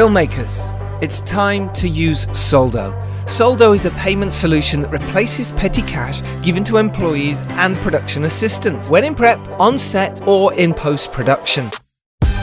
Filmmakers, it's time to use Soldo. Soldo is a payment solution that replaces petty cash given to employees and production assistants when in prep, on set, or in post-production.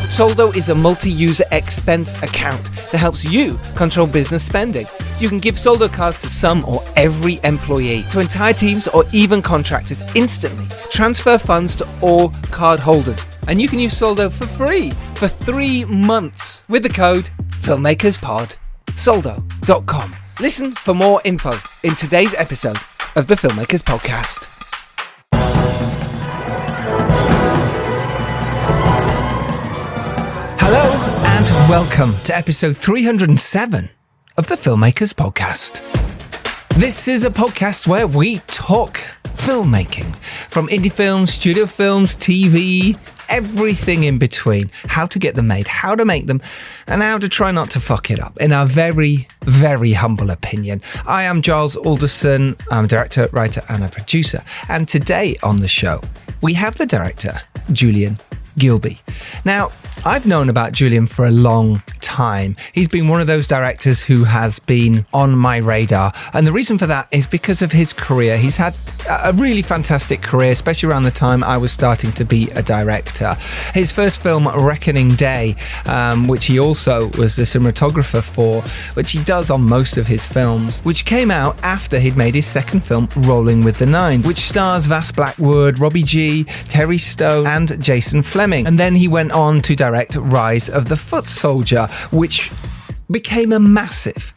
Soldo is a multi-user expense account that helps you control business spending. You can give Soldo cards to some or every employee, to entire teams or even contractors instantly. Transfer funds to all card holders. And you can use Soldo for free for 3 months with the code FilmmakersPod. Soldo.com. Listen for more info in today's episode of the Filmmakers Podcast. Hello and welcome to episode 307 of the Filmmakers Podcast. This is a podcast where we talk filmmaking, from indie films, studio films, TV, everything in between, how to get them made, how to make them, and how to try not to fuck it up, in our very, very humble opinion. I am Giles Alderson. I'm a director, writer, and a producer. And today on the show, we have the director, Julian Gilbey. Now, I've known about Julian for a long time. He's been one of those directors who has been on my radar. And the reason for that is because of his career. He's had a really fantastic career, especially around the time I was starting to be a director. His first film, Reckoning Day, which he also was the cinematographer for, which he does on most of his films, which came out after he'd made his second film, Rolling with the Nines, which stars Vass Blackwood, Robbie G, Terry Stone, and Jason Fleming. And then he went on to direct Rise of the Footsoldier, which became a massive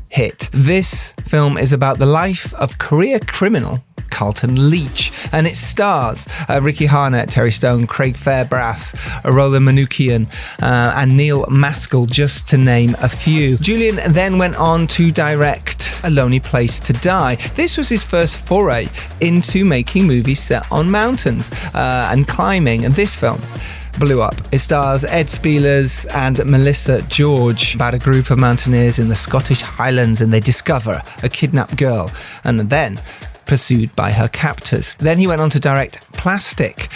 hit. This film is about the life of career criminal Carlton Leach, and it stars Ricky Harnett, Terry Stone, Craig Fairbrass, Roland Manukian, and Neil Maskell, just to name a few. Julian then went on to direct A Lonely Place to Die. This was his first foray into making movies set on mountains and climbing, and this film blew up. It stars Ed Spielers and Melissa George about a group of mountaineers in the Scottish Highlands, and they discover a kidnapped girl and then pursued by her captors. Then he went on to direct Plastic,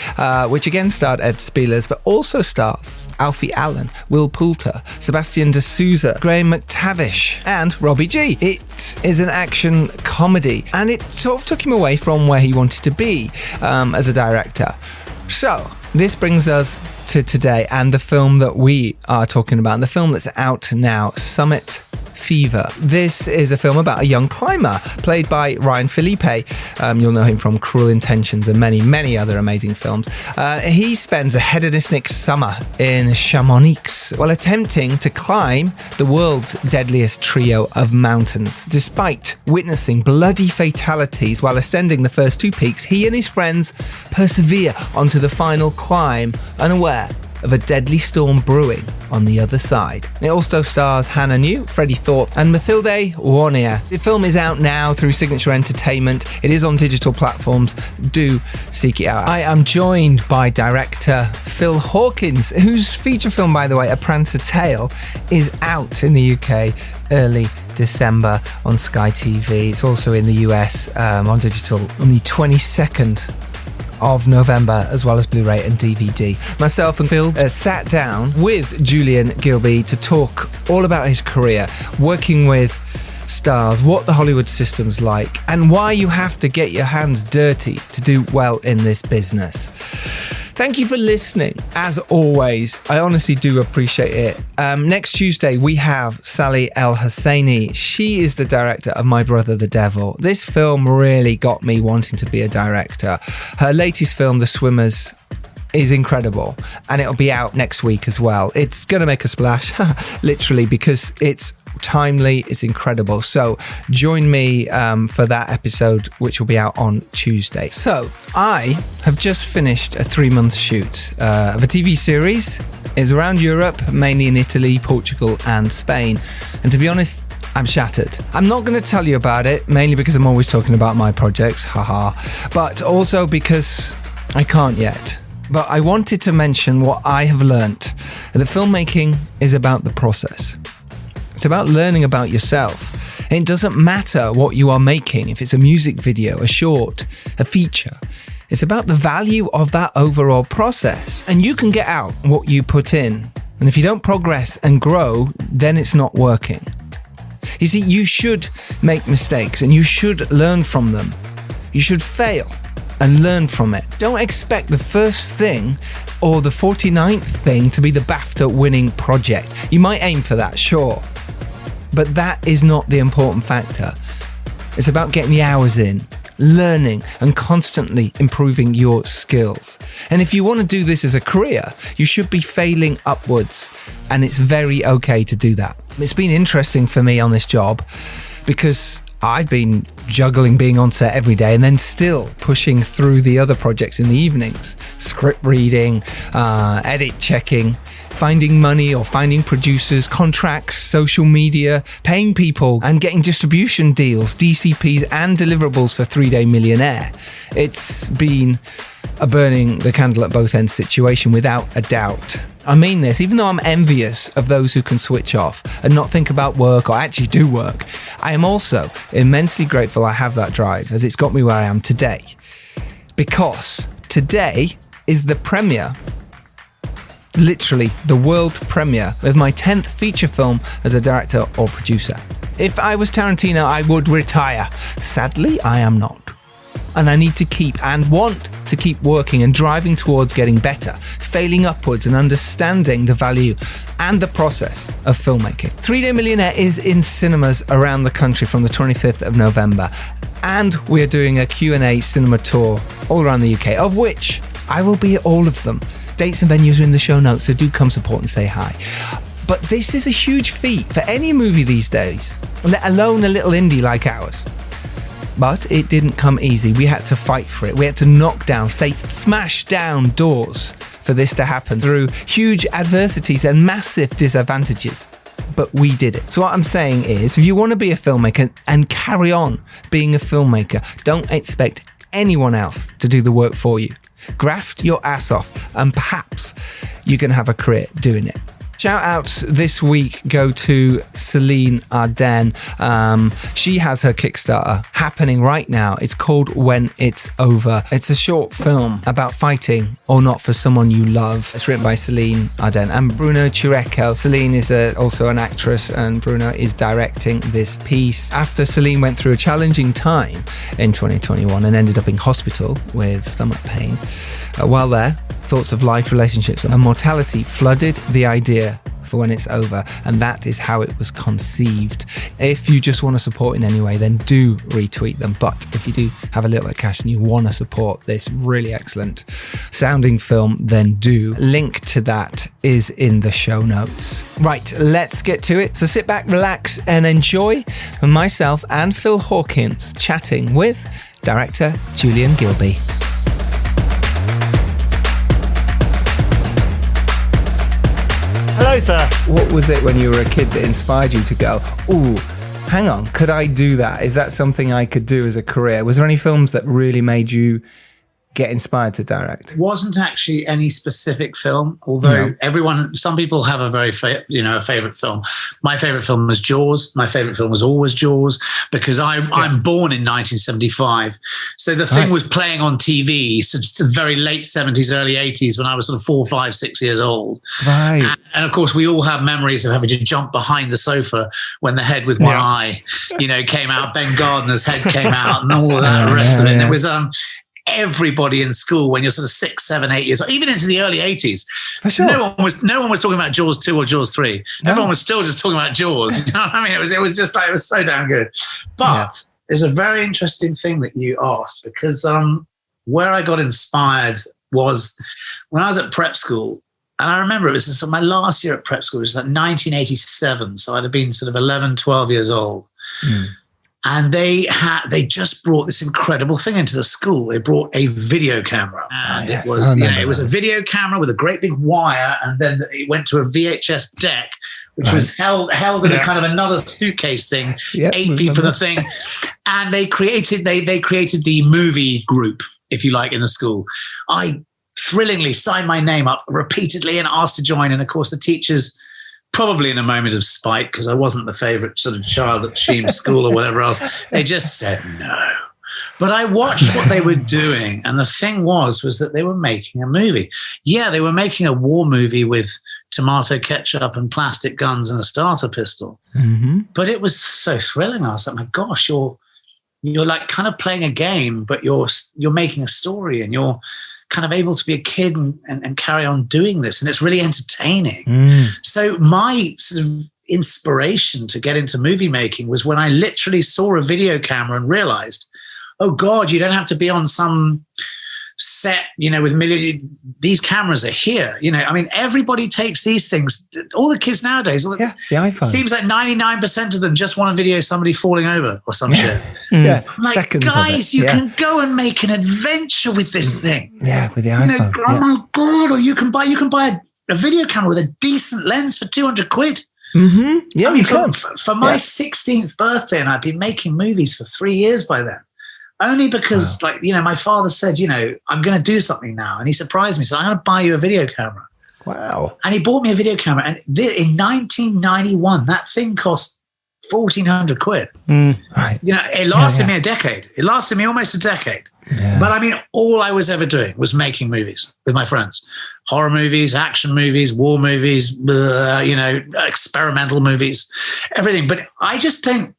which again starred Ed Spielers, but also stars Alfie Allen, Will Poulter, Sebastian D'Souza, Graham McTavish, and Robbie G. It is an action comedy, and it sort of took him away from where he wanted to be as a director. So, this brings us to today and the film that we are talking about, and the film that's out now, Summit Fever. This is a film about a young climber played by Ryan Philippe. You'll know him from Cruel Intentions and many, many other amazing films. He spends a hedonistic summer in Chamonix while attempting to climb the world's deadliest trio of mountains. Despite witnessing bloody fatalities while ascending the first 2 peaks, he and his friends persevere onto the final climb, unaware of a deadly storm brewing on the other side. It also stars Hannah New, Freddie Thorpe, and Mathilde Warnier. The film is out now through Signature Entertainment. It is on digital platforms. Do seek it out. I am joined by director Phil Hawkins, whose feature film, by the way, A Prancer Tale, is out in the UK early December on Sky TV. It's also in the US on digital on the 22nd of November, as well as Blu-ray and DVD. Myself and Phil sat down with Julian Gilbey to talk all about his career, working with stars, what the Hollywood system's like, and why you have to get your hands dirty to do well in this business. Thank you for listening. As always, I honestly do appreciate it. Next Tuesday, we have Sally El Hosseini. She is the director of My Brother the Devil. This film really got me wanting to be a director. Her latest film, The Swimmers, is incredible, and it'll be out next week as well. It's going to make a splash, literally, because it's timely, it's incredible. So join me for that episode, which will be out on Tuesday. So I have just finished a 3-month shoot of a TV series. It's around Europe, mainly in Italy, Portugal, and Spain. And to be honest, I'm shattered. I'm not going to tell you about it, mainly because I'm always talking about my projects, haha, but also because I can't yet. But I wanted to mention what I have learnt, that filmmaking is about the process. It's about learning about yourself. It doesn't matter what you are making, if it's a music video, a short, a feature. It's about the value of that overall process. And you can get out what you put in. And if you don't progress and grow, then it's not working. You see, you should make mistakes and you should learn from them. You should fail and learn from it. Don't expect the first thing or the 49th thing to be the BAFTA winning project. You might aim for that, sure. But that is not the important factor. It's about getting the hours in, learning and constantly improving your skills. And if you want to do this as a career, you should be failing upwards. And it's very okay to do that. It's been interesting for me on this job because I've been juggling being on set every day and then still pushing through the other projects in the evenings. Script reading, edit checking, finding money or finding producers, contracts, social media, paying people and getting distribution deals, DCPs and deliverables for 3-Day Millionaire. It's been a burning the candle at both ends situation without a doubt. I mean this, even though I'm envious of those who can switch off and not think about work or actually do work, I am also immensely grateful I have that drive as it's got me where I am today. Because today is the premiere, literally the world premiere of my 10th feature film as a director or producer. If I was Tarantino, I would retire. Sadly, I am not. And I need to keep and want to keep working and driving towards getting better, failing upwards and understanding the value and the process of filmmaking. 3-Day Millionaire is in cinemas around the country from the 25th of November. And we're doing a Q&A cinema tour all around the UK, of which I will be at all of them. Dates and venues are in the show notes, so do come support and say hi. But this is a huge feat for any movie these days, let alone a little indie like ours. But it didn't come easy. We had to fight for it. We had to knock down, smash down doors for this to happen through huge adversities and massive disadvantages. But we did it. So what I'm saying is, if you want to be a filmmaker and carry on being a filmmaker, don't expect anyone else to do the work for you. Graft your ass off and perhaps you can have a career doing it. Shout outs this week go to Celine Arden. She has her Kickstarter happening right now. It's called When It's Over. It's a short film about fighting or not for someone you love. It's written by Celine Arden and Bruno Cireckel. Celine is also an actress and Bruno is directing this piece. After Celine went through a challenging time in 2021 and ended up in hospital with stomach pain, while there, thoughts of life, relationships and mortality flooded the idea for When It's Over, and that is how it was conceived. If you just want to support in any way, then do retweet them. But if you do have a little bit of cash and you want to support this really excellent sounding film, then do. Link to that is in the show notes. Right, let's get to it. So sit back, relax and enjoy myself and Phil Hawkins chatting with director Julian Gilbey. Hello, sir. What was it when you were a kid that inspired you to go, ooh, hang on, could I do that? Is that something I could do as a career? Was there any films that really made you get inspired to direct? Wasn't actually any specific film, although some people have a very a favorite film. My favorite film was Jaws. My favorite film was always Jaws because I'm born in 1975. So the thing was playing on TV since the very late 70s, early 80s when I was sort of 4, 5, 6 years old. Right. And of course, we all have memories of having to jump behind the sofa when the head with one eye, came out. Ben Gardner's head came out and all of that rest of it. And there was everybody in school when you're sort of 6, 7, 8 years, even into the early 80s. For sure. No one was talking about Jaws 2 or Jaws 3. No. Everyone was still just talking about Jaws. You know what I mean? It was just like, it was so damn good. But there's a very interesting thing that you asked because where I got inspired was when I was at prep school. And I remember it was my last year at prep school, it was like 1987. So I'd have been sort of 11, 12 years old. Mm. And they just brought this incredible thing into the school. They brought a video camera, and it was a video camera with a great big wire, and then it went to a VHS deck, which was held in a kind of another suitcase thing, 8 feet from the thing. And they created the movie group, if you like, in the school. I thrillingly signed my name up repeatedly and asked to join, and of course the teachers, probably in a moment of spite, because I wasn't the favorite sort of child at Sheem School or whatever else, they just said no. But I watched what they were doing, and the thing was that they were making a movie. Yeah, they were making a war movie with tomato ketchup and plastic guns and a starter pistol. But it was so thrilling. I was like, my gosh, you're like kind of playing a game, but you're making a story, and you're kind of able to be a kid and carry on doing this. And it's really entertaining. So my sort of inspiration to get into movie making was when I literally saw a video camera and realized, oh God, you don't have to be on some set, with these cameras are here. I mean, everybody takes these things. All the kids nowadays, the iPhone. It seems like 99% of them just want to video somebody falling over or some shit. Yeah, like, seconds guys, you can go and make an adventure with this thing. Yeah, with the iPhone. Oh my God! Or you can buy a video camera with a decent lens for 200 quid. Yeah, I mean, for my 16th birthday, and I'd been making movies for 3 years by then. Only because, my father said, I'm going to do something now. And he surprised me. So I'm going to buy you a video camera. Wow. And he bought me a video camera. And in 1991, that thing cost 1,400 quid. Right. It lasted me a decade. It lasted me almost a decade. Yeah. But I mean, all I was ever doing was making movies with my friends. Horror movies, action movies, war movies, experimental movies, everything. But I didn't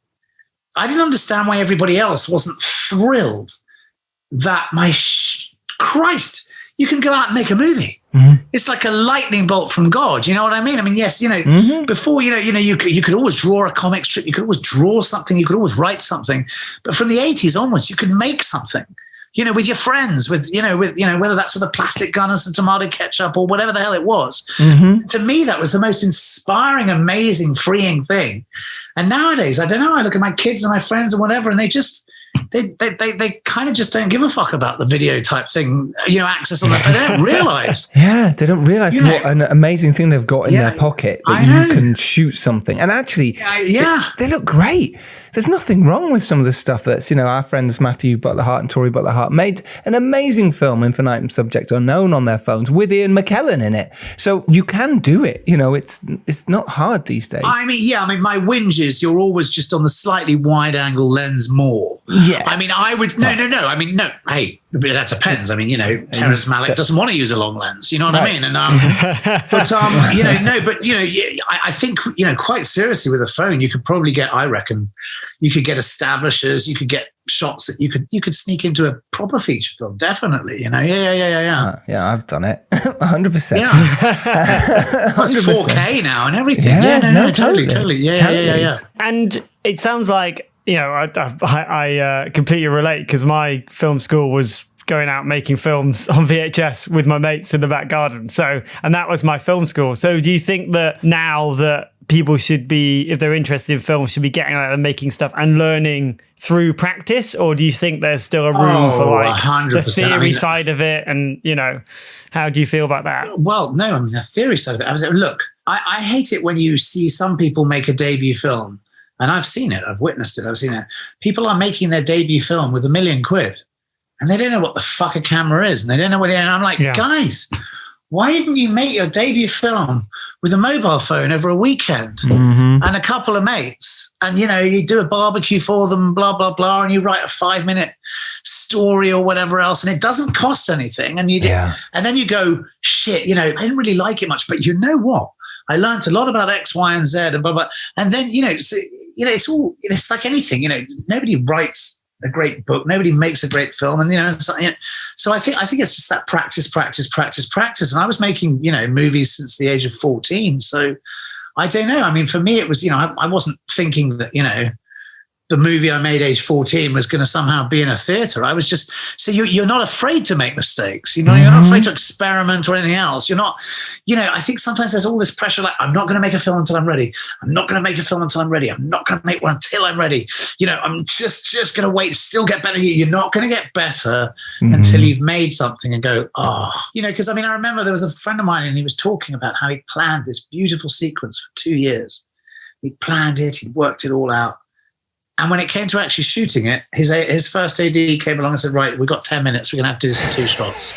understand why everybody else wasn't thrilled that Christ, you can go out and make a movie. It's like a lightning bolt from God. You know what I mean? I mean, yes, before, you could always draw a comic strip. You could always draw something. You could always write something. But from the 80s onwards, you could make something, with your friends, with whether that's with a plastic gun and some tomato ketchup or whatever the hell it was. To me, that was the most inspiring, amazing, freeing thing. And nowadays, I don't know, I look at my kids and my friends and whatever, and they kind of just don't give a fuck about the video type thing, access on their phone. They don't realize. They don't realize what an amazing thing they've got in their pocket that you can shoot something. And actually, they look great. There's nothing wrong with some of the stuff that's, our friends Matthew Butler Hart and Tori Butler Hart made an amazing film, Infinitum Subject Unknown, on their phones with Ian McKellen in it. So you can do it. It's not hard these days. I mean, my whinge is you're always just on the slightly wide angle lens more. Yes. I mean, I would, no. I mean, no, hey, that depends. I mean, Terrence Malick doesn't want to use a long lens. You know what I mean? And, I think, quite seriously with a phone, you could probably get, I reckon, you could get establishers, you could get shots that you could sneak into a proper feature film. Definitely, Yeah, I've done it. 100%. Yeah. It's 4K now and everything. Yeah, totally. Yeah. And it sounds like, I completely relate, because my film school was going out making films on VHS with my mates in the back garden. And that was my film school. So do you think that now that people should be, if they're interested in film, should be getting out and making stuff and learning through practice? Or do you think there's still a room for 100%. The theory side of it? And, how do you feel about that? Well, no, I mean, the theory side of it. Look, I hate it when you see some people make a debut film. And I've seen it. I've witnessed it. I've seen it. People are making their debut film with $1 million quid, and they don't know what the fuck a camera is, and they don't know what it is. And I'm like, guys, why didn't you make your debut film with a mobile phone over a weekend and a couple of mates? And, you do a barbecue for them, blah, blah, blah, and you write a 5-minute story or whatever else, and it doesn't cost anything. And and then you go, shit, I didn't really like it much, but you know what? I learned a lot about X, Y, and Z, and blah, blah. And then, it's all, it's like anything, nobody writes a great book, nobody makes a great film. And, so I think it's just that practice. And I was making, movies since the age of 14. So I don't know. I mean, for me, it was, I wasn't thinking that, the movie I made age 14 was going to somehow be in a theater. I was just, so you're not afraid to make mistakes. You're not afraid to experiment or anything else. You're not, I think sometimes there's all this pressure, like, I'm not going to make a film until I'm ready. I'm not going to make a film until I'm ready. I'm not going to make one until I'm ready. I'm just going to wait, still get better. You're not going to get better until you've made something and go, because I remember there was a friend of mine and he was talking about how he planned this beautiful sequence for 2 years. He planned it, he worked it all out. And when it came to actually shooting it, his first AD came along and said, right, we've got 10 minutes. We're going to have to do this in 2 shots.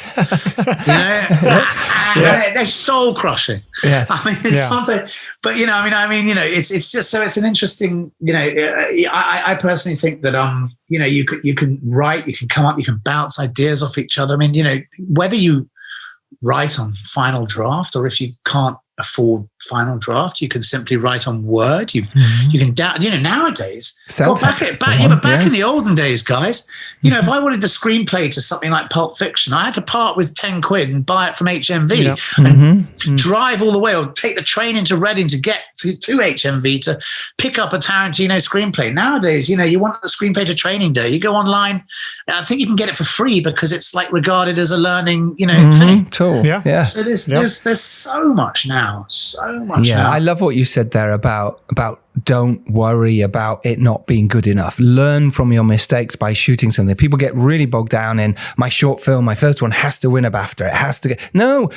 They're soul crushing. Yes. It's something, but, it's just, so it's an interesting, I personally think that, you can write, you can come up, you can bounce ideas off each other. Whether you write on final draft or if you can't a full final draft. You can simply write on Word. You can nowadays. Back in the olden days, guys, if I wanted the screenplay to something like Pulp Fiction, I had to part with 10 quid and buy it from HMV and drive all the way, or take the train into Reading to get to HMV to pick up a Tarantino screenplay. Nowadays, you want the screenplay to training day. You go online. I think you can get it for free because it's like regarded as a learning, thing. Tool. Yeah. So there's so much now. So much now. I love what you said there about don't worry about it not being good enough. Learn from your mistakes by shooting something. People get really bogged down in my short film. My first one has to win a BAFTA. It has to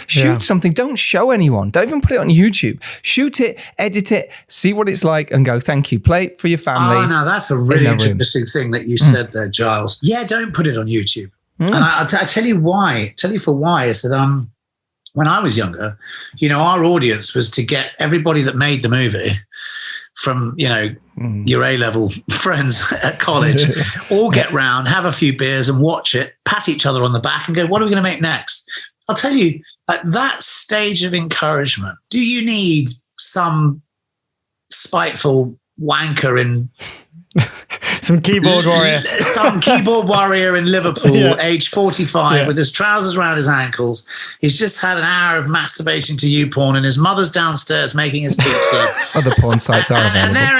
shoot something. Don't show anyone. Don't even put it on YouTube. Shoot it, edit it, see what it's like, and go, thank you. Play it for your family. Oh, no, that's a really interesting thing that you said there, Giles. Yeah, don't put it on YouTube. And I'll tell you why. Tell you for why is that when I was younger, our audience was to get everybody that made the movie from, your A-level friends at college, all get round, have a few beers and watch it, pat each other on the back and go, what are we going to make next? I'll tell you, at that stage of encouragement, do you need some spiteful wanker in... Some keyboard warrior in Liverpool, age 45, with his trousers around his ankles. He's just had an hour of masturbating to YouPorn, and his mother's downstairs making his pizza. Other porn sites are available. And there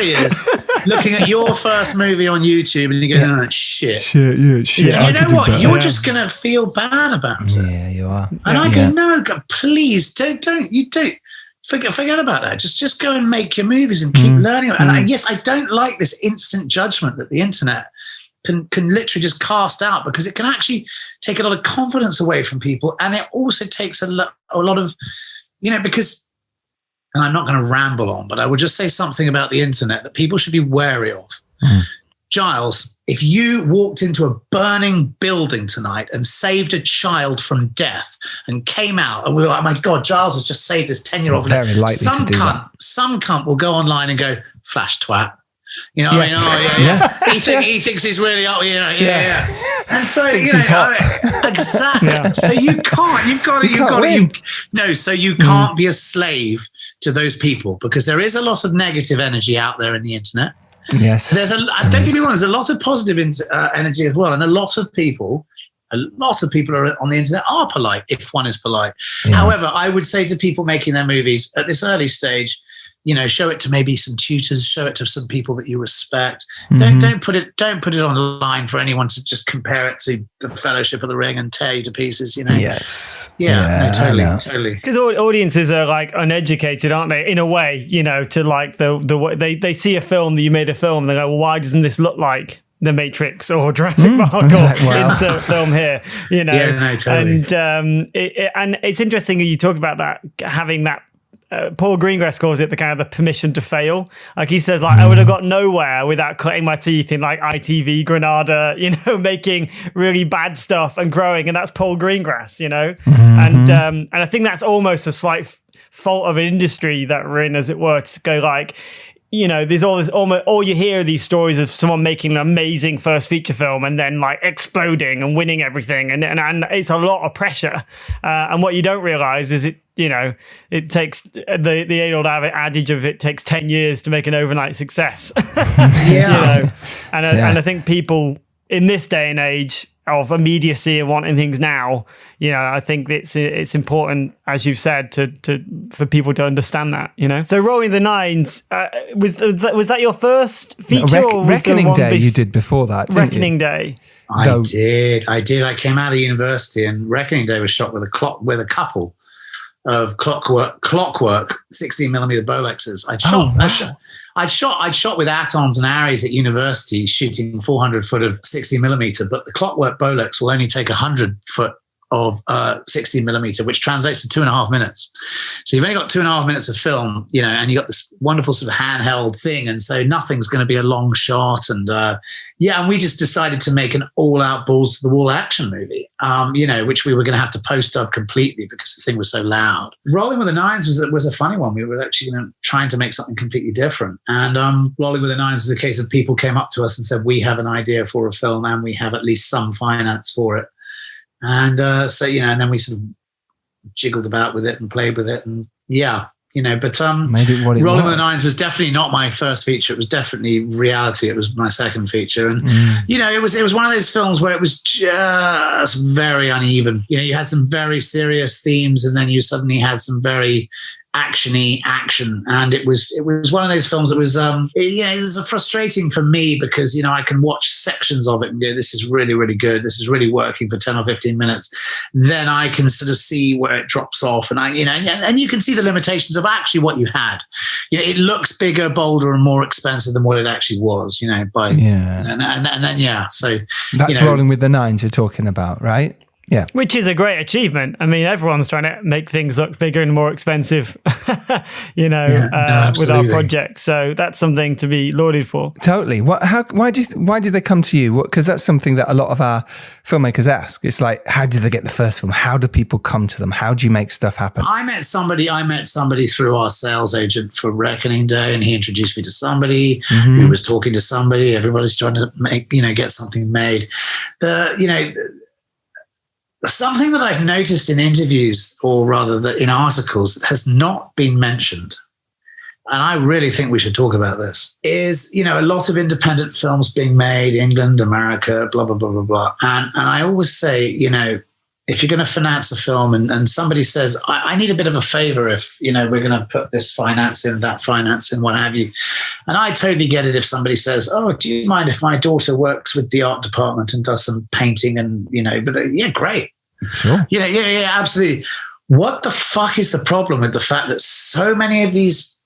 he is, looking at your first movie on YouTube, and you go, oh, shit. Shit. And you know what? You're just going to feel bad about it. Yeah, you are. And I go, no, God, please, don't. Forget about that. Just go and make your movies and keep learning. And I don't like this instant judgment that the internet can literally just cast out, because it can actually take a lot of confidence away from people. And it also takes a lot of, because, and I'm not going to ramble on, but I would just say something about the internet that people should be wary of. Giles, if you walked into a burning building tonight and saved a child from death and came out and we were like, oh my God, Giles has just saved this 10-year-old. Very likely to do that. Some cunt will go online and go, flash twat. You know what I mean? Oh, yeah. He thinks he's really up, And so, exactly. So you can't be a slave to those people, because there is a lot of negative energy out there in the internet. Yes. Don't get me wrong, there's a lot of positive energy as well. And a lot of people are on the internet are polite, if one is polite. Yeah. However, I would say to people making their movies at this early stage, show it to maybe some tutors, show it to some people that you respect. Don't put it online for anyone to just compare it to the Fellowship of the Ring and tear you to pieces, Yes. Totally. Because audiences are like uneducated, aren't they? In a way, to like the way they see a film that you made a film, and they go, well, why doesn't this look like The Matrix or Jurassic Park or insert film here? Yeah, totally. And and it's interesting that you talk about that, having that. Paul Greengrass calls it the kind of the permission to fail. Like he says, I would have got nowhere without cutting my teeth in like ITV, Granada, making really bad stuff and growing. And that's Paul Greengrass, And I think that's almost a slight fault of an industry that we're in, as it were, to go like, there's all you hear are these stories of someone making an amazing first feature film and then like exploding and winning everything. And it's a lot of pressure. And what you don't realize is it takes the age-old adage of it takes 10 years to make an overnight success. And I think people in this day and age of immediacy and wanting things now, I think it's important, as you've said, for people to understand that. So Rolling the Nines, was that your first feature? Or Reckoning Day you did before that, didn't Reckoning you? Day. I did. I came out of university, and Reckoning Day was shot with a couple of clockwork 16mm Bolexes. I'd shot with Atons and Aries at university, shooting 400 foot of 60mm, but the clockwork Bolex will only take 100 foot of 16mm, which translates to 2.5 minutes. So you've only got 2.5 minutes of film, and you got this wonderful sort of handheld thing, and so nothing's going to be a long shot. And and we just decided to make an all-out balls to the wall action movie, which we were going to have to post up completely because the thing was so loud. Rolling with the Nines was a funny one. We were actually trying to make something completely different. And Rolling with the Nines was a case of people came up to us and said, we have an idea for a film and we have at least some finance for it. And and then we sort of jiggled about with it and played with it and yeah. But made it what it Rolling was. with the Nines was definitely not my first feature. It was definitely reality. It was my second feature. And, it was one of those films where it was just very uneven. You had some very serious themes, and then you suddenly had some very actiony action, and it was one of those films that was it was frustrating for me because I can watch sections of it and go, this is really, really good, this is really working for 10 or 15 minutes, then I can sort of see where it drops off, and and you can see the limitations of actually what you had. It looks bigger, bolder, and more expensive than what it actually was, so that's Rolling with the Nines you're talking about, right? Yeah. Which is a great achievement. I mean, everyone's trying to make things look bigger and more expensive, with our project. So that's something to be lauded for. Totally. Why did they come to you? Because that's something that a lot of our filmmakers ask. It's like, how did they get the first film? How do people come to them? How do you make stuff happen? I met somebody through our sales agent for Reckoning Day, and he introduced me to somebody who was talking to somebody. Everybody's trying to get something made. Something that I've noticed in interviews, or rather in articles, that has not been mentioned, and I really think we should talk about this, is, a lot of independent films being made, England, America, blah, blah, blah, blah, blah. And I always say, if you're going to finance a film and somebody says, I need a bit of a favor if, we're going to put this finance in, that finance in, what have you. And I totally get it if somebody says, oh, do you mind if my daughter works with the art department and does some painting and, yeah, great. Sure. Yeah, absolutely. What the fuck is the problem with the fact that so many of these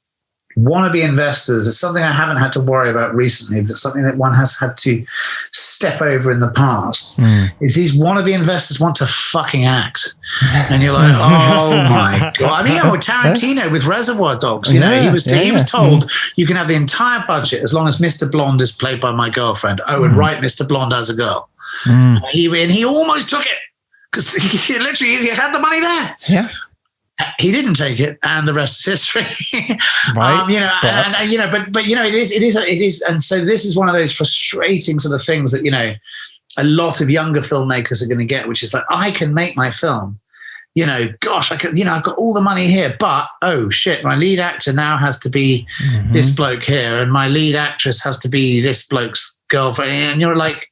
wannabe investors, it's something I haven't had to worry about recently, but something that one has had to step over in the past, is these wannabe investors want to fucking act. And you're like, oh my God. I mean, Tarantino with Reservoir Dogs, he was told you can have the entire budget as long as Mr. Blonde is played by my girlfriend. Oh, and write Mr. Blonde as a girl. He almost took it because he had the money there. Yeah. He didn't take it, and the rest is history. Right. It is. And so this is one of those frustrating sort of things that, a lot of younger filmmakers are going to get, which is like, I can make my film, gosh, I could, I've got all the money here, but, oh shit, my lead actor now has to be this bloke here, and my lead actress has to be this bloke's girlfriend. And you're like,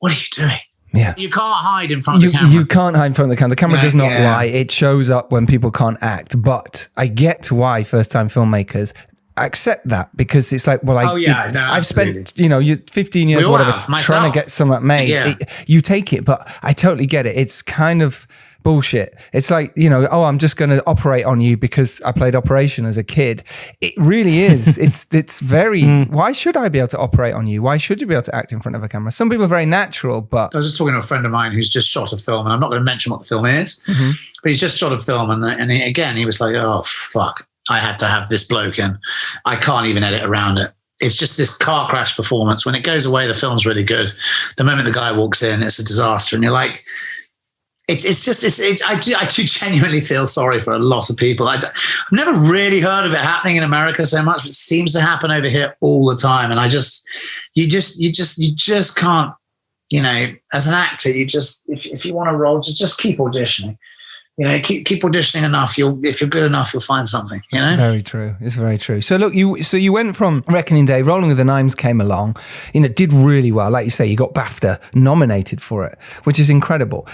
what are you doing? Yeah. You can't hide in front of the camera. You can't hide in front of the camera. The camera does not lie. It shows up when people can't act. But I get why first-time filmmakers accept that, because it's like, well, I've spent, 15 years trying to get something made. Yeah. You take it, but I totally get it. It's kind of bullshit. It's like, I'm just going to operate on you because I played Operation as a kid. It really is. It's very, why should I be able to operate on you? Why should you be able to act in front of a camera? Some people are very natural, but... I was just talking to a friend of mine who's just shot a film, and I'm not going to mention what the film is, but he's just shot a film, and he was like, oh, fuck, I had to have this bloke in. I can't even edit around it. It's just this car crash performance. When it goes away, the film's really good. The moment the guy walks in, it's a disaster, and you're like... I do genuinely feel sorry for a lot of people. I've never really heard of it happening in America so much, but it seems to happen over here all the time. And you just can't, as an actor, if you want to roll, just keep auditioning. Keep auditioning enough. If you're good enough, you'll find something. It's very true. It's very true. So look, you went from Reckoning Day, Rolling with the Nines came along. Did really well. Like you say, you got BAFTA nominated for it, which is incredible.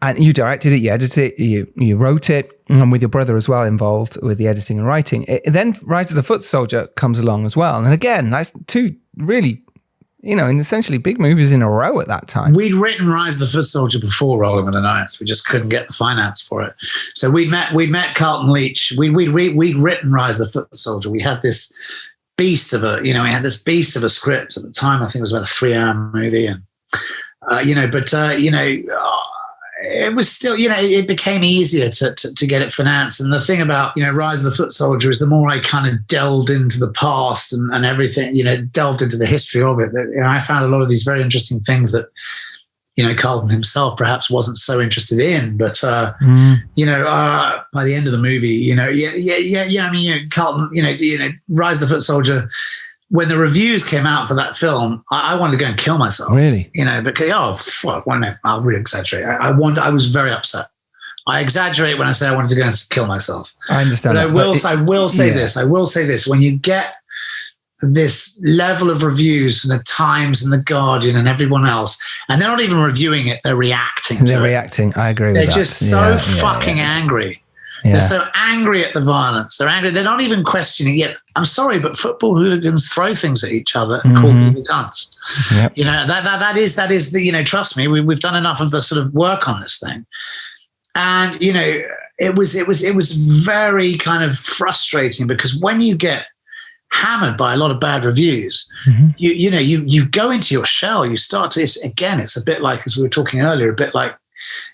And you directed it, you edited it, you wrote it, and with your brother as well involved with the editing and writing. Then Rise of the Footsoldier comes along as well. And again, that's two really, and essentially big movies in a row at that time. We'd written Rise of the Footsoldier before Rolling with the Nines. We just couldn't get the finance for it. So we'd met Carlton Leach. We'd written Rise of the Footsoldier. We had this beast of a script at the time. I think it was about a 3-hour movie. And, it was still, it became easier to get it financed. And the thing about, Rise of the Footsoldier is the more I kind of delved into the past and everything, delved into the history of it, that, I found a lot of these very interesting things that, Carlton himself perhaps wasn't so interested in. But, by the end of the movie, Carlton, Rise of the Footsoldier, when the reviews came out for that film, I wanted to go and kill myself. Really? Because, I'll really exaggerate. I was very upset. I exaggerate when I say I wanted to go and kill myself. I understand. But I will say this. When you get this level of reviews from the Times and the Guardian and everyone else, and they're not even reviewing it, they're reacting to it. I agree with that. They're that. just so fucking angry. Yeah. They're so angry at the violence. They're angry. They're not even questioning it. I'm sorry, but football hooligans throw things at each other and call people cunts. Yep. You know, that is the, you know, trust me, we've done enough of the sort of work on this thing. And, you know, it was very kind of frustrating, because when you get hammered by a lot of bad reviews, you go into your shell. You start to, it's a bit like, as we were talking earlier, a bit like,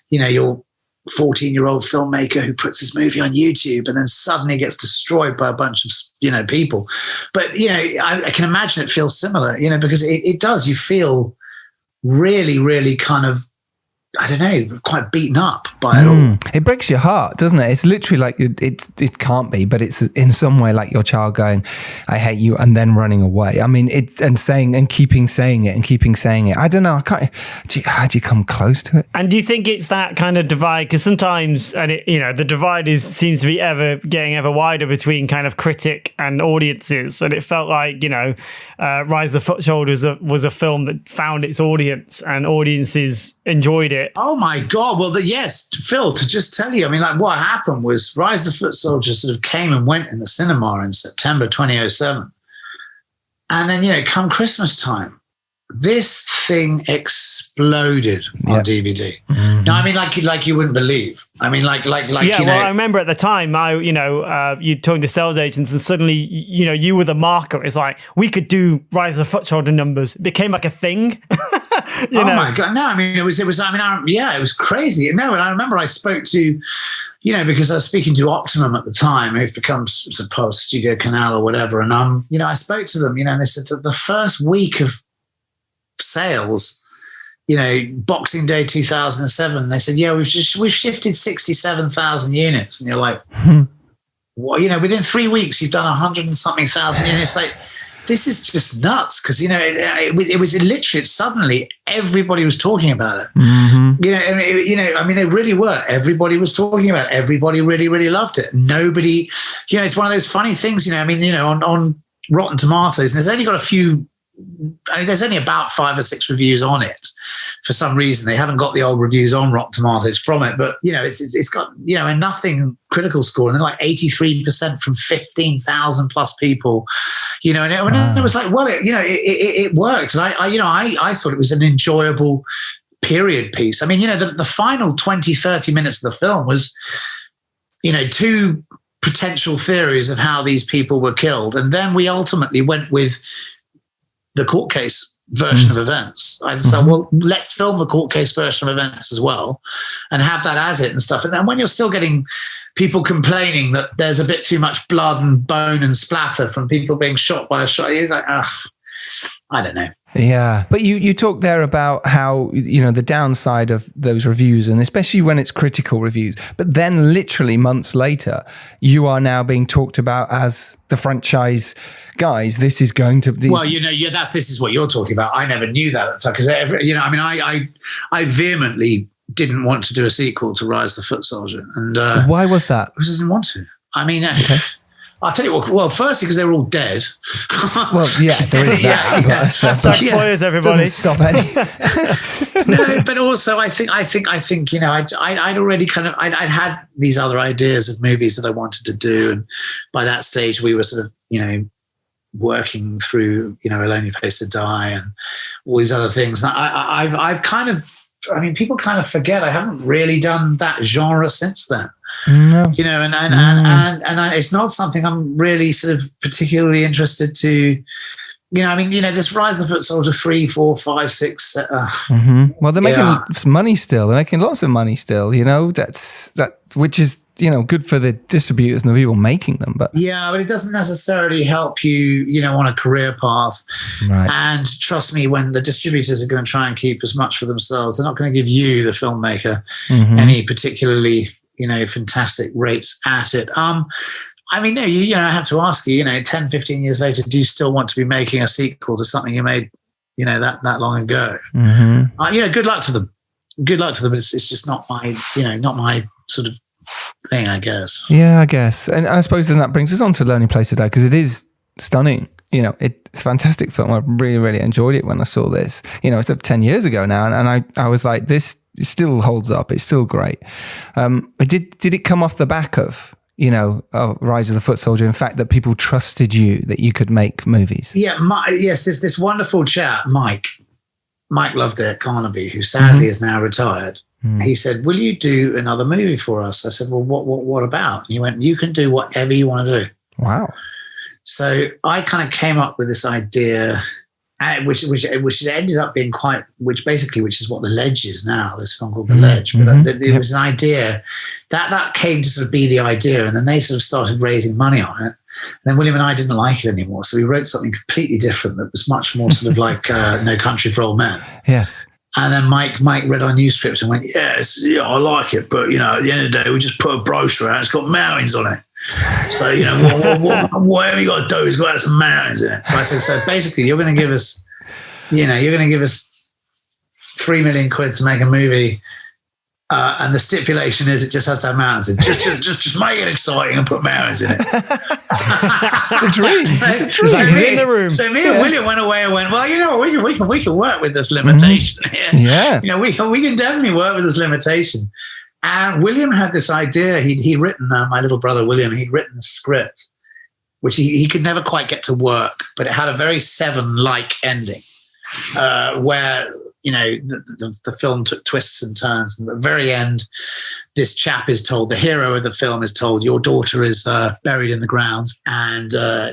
you know, your 14-year-old filmmaker who puts his movie on YouTube and then suddenly gets destroyed by a bunch of, you know, people. But, you know, I can imagine it feels similar, you know, because it does. You feel really, really kind of, I don't know, quite beaten up by it all. It breaks your heart, doesn't it? It's literally like it can't be, but it's in some way like your child going, "I hate you," and then running away. I mean, keeping saying it. I don't know. How do you come close to it? And do you think it's that kind of divide? Because sometimes, the divide seems to be getting ever wider between kind of critic and audiences. And it felt like, Rise of the Footsoldier was a film that found its audience, and audiences enjoyed it. Oh my God. Well, yes, Phil, to just tell you, I mean, like, what happened was Rise of the Footsoldier sort of came and went in the cinema in September 2007. And then, come Christmas time, this thing exploded on DVD. No, I mean, like you wouldn't believe. I mean, like. Yeah, well, I remember at the time, you'd talking to sales agents, and suddenly, you were the marker. It's like, we could do Rise of the Footsoldier numbers. It became like a thing. My God. No, I mean, it was crazy. No, and I remember I spoke to, because I was speaking to Optimum at the time, who've become suppose Studio Canal or whatever. And, I spoke to them, and they said that the first week of sales, Boxing Day 2007, they said, we've shifted 67,000 units. And you're like, well, within 3 weeks, you've done 100 and something thousand units. Like, this is just nuts, because it was literally suddenly everybody was talking about it. I mean, they really were. Everybody was talking about it. Everybody really, really loved it. Nobody, it's one of those funny things. On Rotten Tomatoes, and there's only got a few. I mean, there's only about 5 or 6 reviews on it. For some reason, they haven't got the old reviews on Rotten Tomatoes from it. But it's got a nothing critical score, and then like 83% from 15,000 plus people. And it was like, well, it worked, and I thought it was an enjoyable period piece. I mean, the final 20-30 minutes of the film was, 2 potential theories of how these people were killed, and then we ultimately went with the court case version of events. I said, well, let's film the court case version of events as well and have that as it and stuff. And then when you're still getting people complaining that there's a bit too much blood and bone and splatter from people being shot by a shot, you're like, I don't know. Yeah. But you talk there about how, the downside of those reviews, and especially when it's critical reviews, but then literally months later, you are now being talked about as the franchise guys. This is going to be... Well, this is what you're talking about. I never knew that. Because, I vehemently didn't want to do a sequel to Rise of the Footsoldier. And why was that? Because I didn't want to. I mean... Okay. I'll tell you what. Well, firstly, because they're all dead. Well, yeah, there is that. Spoilers, everybody. Doesn't stop any. No, but also, I think, I'd already I'd had these other ideas of movies that I wanted to do, and by that stage, we were sort of, working through, A Lonely Place to Die and all these other things. And I've kind of, people kind of forget I haven't really done that genre since then. No. And it's not something I'm really sort of particularly interested to, this Rise of the Footsoldier 3, 4, 5, 6. Well, they're making money still. They're making lots of money still, which is, good for the distributors and the people making them. But but it doesn't necessarily help you, on a career path. Right. And trust me, when the distributors are going to try and keep as much for themselves, they're not going to give you, the filmmaker, any particularly, fantastic rates at it. No, I have to ask you, 10, 15 years later, do you still want to be making a sequel to something you made, that long ago? Good luck to them. good luck to them. It's just not my, not my sort of thing, I guess. Yeah, I guess. And I suppose then that brings us on to Lonely Place to Die, because it is stunning. It's a fantastic film. I really, really enjoyed it when I saw this. It's up 10 years ago now, and I was like, this still holds up. It's still great. Did it come off the back of, Rise of the Footsoldier, in fact, that people trusted you, that you could make movies? Yeah, yes, there's this wonderful chap, Mike Loveday Carnaby, who sadly is now retired. He said, will you do another movie for us? I said, well, what about? And he went, you can do whatever you want to do. Wow. So I kind of came up with this idea, which ended up being which is what The Ledge is now, this film called The Ledge. But it was an idea that came to sort of be the idea. And then they sort of started raising money on it. And then William and I didn't like it anymore. So we wrote something completely different that was much more sort of like No Country for Old Men. Yes. And then Mike read our new script and went, I like it. But, at the end of the day, we just put a brochure out. It's got mountains on it. So, whatever you got to do is got to have some mountains in it. So I said, so basically you're going to give us, you're going to give us 3 million quid to make a movie. And the stipulation is it just has to have mountains in it. Just make it exciting and put mountains in it. It's a dream. In the room. So me and William went away and went, well, we can work with this limitation here. Yeah. We can definitely work with this limitation. And William had this idea. He'd written, my little brother William, he'd written a script, which he could never quite get to work, but it had a very Seven-like ending, where the film took twists and turns. And at the very end, this chap is told, the hero of the film is told, your daughter is buried in the ground and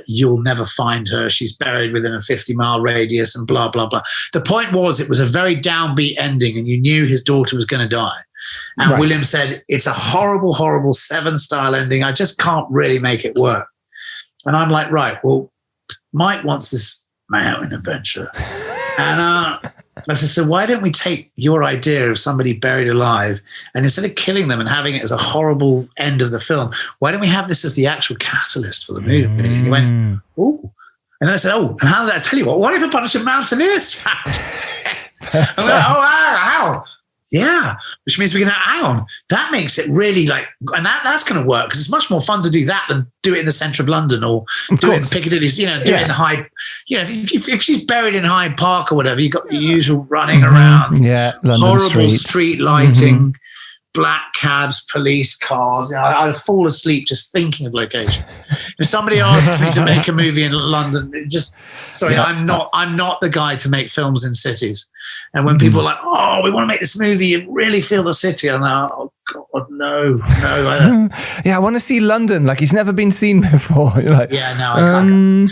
you'll never find her. She's buried within a 50-mile radius and blah, blah, blah. The point was, it was a very downbeat ending and you knew his daughter was going to die. And right. William said, it's a horrible, horrible Seven-style ending. I just can't really make it work. And I'm like, right, well, Mike wants this mountain adventure. And I said, so why don't we take your idea of somebody buried alive and instead of killing them and having it as a horrible end of the film, why don't we have this as the actual catalyst for the movie? And he went, ooh. And then I said, oh, and how did I tell you what if a bunch of mountaineers found? I went, how? Yeah, which means we can hang on. That makes it really and that's going to work because it's much more fun to do that than do it in the centre of London or do it in Piccadilly, do it in the Hyde. If she's buried in Hyde Park or whatever, you've got the usual running around. Yeah, London horrible streets. Street lighting, black cabs, police cars. I would fall asleep just thinking of locations. If somebody asks me to make a movie in London, I'm not the guy to make films in cities. And when people are like, oh, we want to make this movie, you really feel the city. I'm like, oh God, no. Yeah, I want to see London like it's never been seen before. You're like, yeah, no, I can't.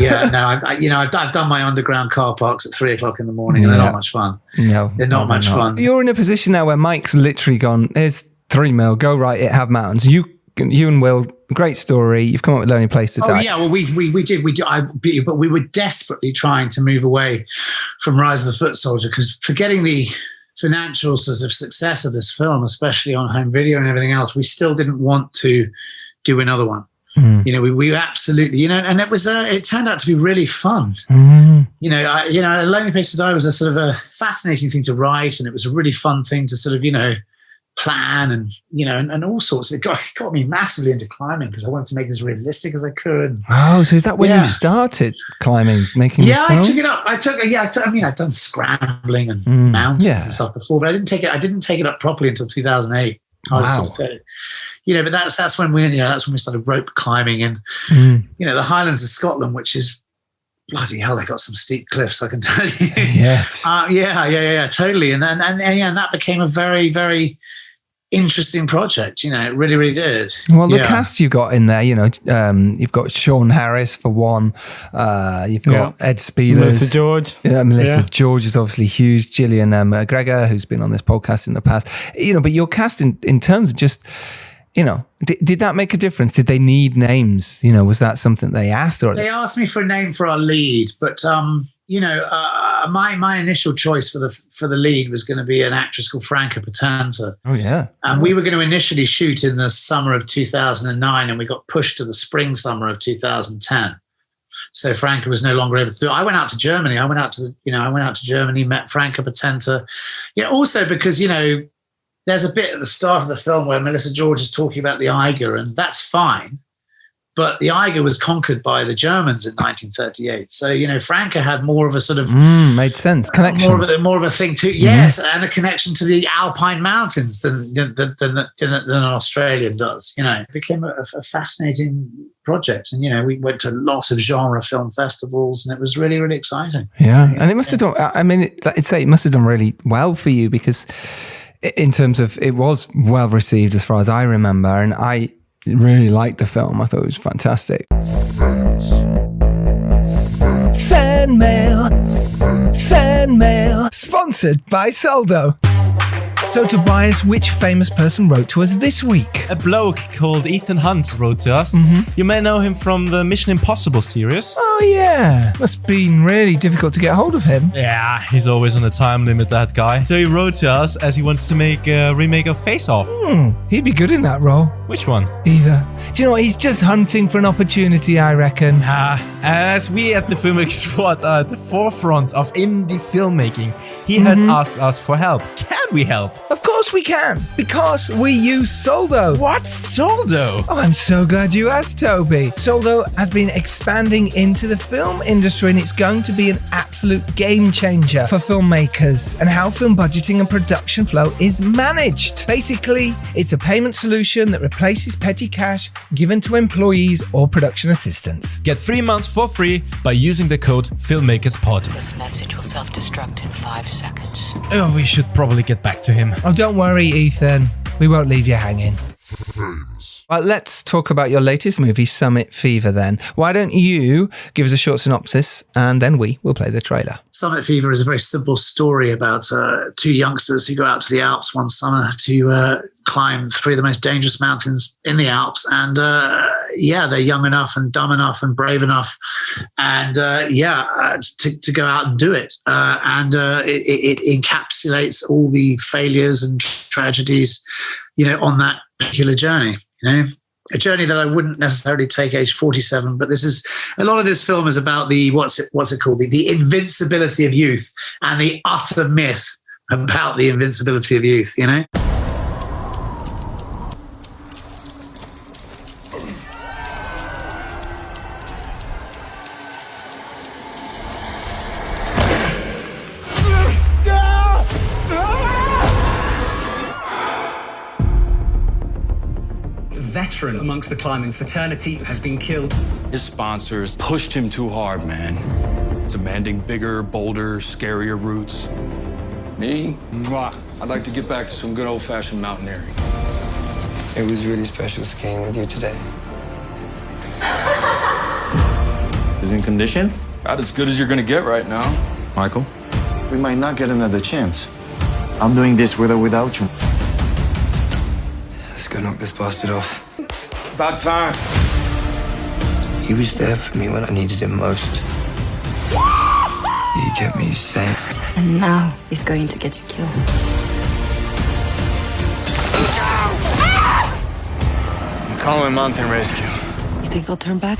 Yeah, no, I've done my underground car parks at 3:00 in the morning, and they're not much fun. No, they're not much fun. You're in a position now where Mike's literally gone, here's 3 mil, go write it, have mountains. You and Will, great story. You've come up with Lonely Place to Die. Oh yeah, well we did. But we were desperately trying to move away from Rise of the Footsoldier because forgetting the financial sort of success of this film, especially on home video and everything else, we still didn't want to do another one. We absolutely, and it was it turned out to be really fun. Lonely Place to Die was a sort of a fascinating thing to write, and it was a really fun thing to sort of plan and all sorts. It got me massively into climbing because I wanted to make it as realistic as I could. Oh, so is that when you started climbing, making this film? I took it up. I'd done scrambling and mountains and stuff before, but I didn't take it up properly until 2008. I was sort of 30. But that's when we started rope climbing in the Highlands of Scotland, which is bloody hell, they got some steep cliffs, I can tell you. Yes. Totally. And that became a very, very interesting project. It really, really did. Well, the cast you got in there, you've got Sean Harris for one. You've got Ed Spielers. Melissa George. Melissa George is obviously huge. Gillian McGregor, who's been on this podcast in the past. But your cast in terms of just, did that make a difference? Did they need names? Was that something they asked? Or they asked me for a name for our lead, but my initial choice for the lead was going to be an actress called Franca Patanta. Oh yeah, and we were going to initially shoot in the summer of 2009, and we got pushed to the spring summer of 2010 So Franca was no longer able to do it. I went out to Germany. I went out to Germany, met Franca Potenta. Also because, there's a bit at the start of the film where Melissa George is talking about the Eiger, and that's fine. But the Eiger was conquered by the Germans in 1938. So, Franca had more of a sort of... made sense. Connection. More of a thing too. Yes, and a connection to the Alpine mountains than an Australian does. It became a fascinating project. And, we went to a lot of genre film festivals, and it was really, really exciting. Yeah, and it must have done... it must have done really well for you, because in terms of... It was well received as far as I remember, and I really liked the film. I thought it was fantastic. It's fan mail. It's fan mail. Sponsored by Soldo. So Tobias, which famous person wrote to us this week? A bloke called Ethan Hunt wrote to us. You may know him from the Mission Impossible series. Oh yeah, must have been really difficult to get hold of him. Yeah, he's always on a time limit, that guy. So he wrote to us as he wants to make a remake of Face Off. He'd be good in that role. Which one? Either. Do you know what? He's just hunting for an opportunity, I reckon. As we at the Filmmaker Squad are at the forefront of indie filmmaking, he has asked us for help. Can we help? Of course we can, because we use Soldo. What's Soldo? Oh, I'm so glad you asked, Toby. Soldo has been expanding into the film industry, and it's going to be an absolute game changer for filmmakers and how film budgeting and production flow is managed. Basically, it's a payment solution that replaces petty cash given to employees or production assistants. Get 3 months for free by using the code FilmmakersPod. This message will self-destruct in 5 seconds. Oh, we should probably get back to him. Oh, don't worry, Ethan. We won't leave you hanging. Right, let's talk about your latest movie, Summit Fever, then. Why don't you give us a short synopsis, and then we will play the trailer. Summit Fever is a very simple story about two youngsters who go out to the Alps one summer to climb 3 of the most dangerous mountains in the Alps. And they're young enough and dumb enough and brave enough and to go out and do it. It encapsulates all the failures and tragedies, on that particular journey, a journey that I wouldn't necessarily take age 47, but a lot of this film is about the, what's it called? The invincibility of youth and the utter myth about the invincibility of youth, Veteran amongst the climbing fraternity has been killed. His sponsors pushed him too hard, man. Demanding bigger, bolder, scarier routes. Me? I'd like to get back to some good old-fashioned mountaineering. It was really special skiing with you today. Is in condition? About as good as you're gonna get right now. Michael? We might not get another chance. I'm doing this with or without you. Let's go knock this bastard off. About time. He was there for me when I needed him most. He kept me safe. And now he's going to get you killed. I'm calling mountain rescue. You think they'll turn back?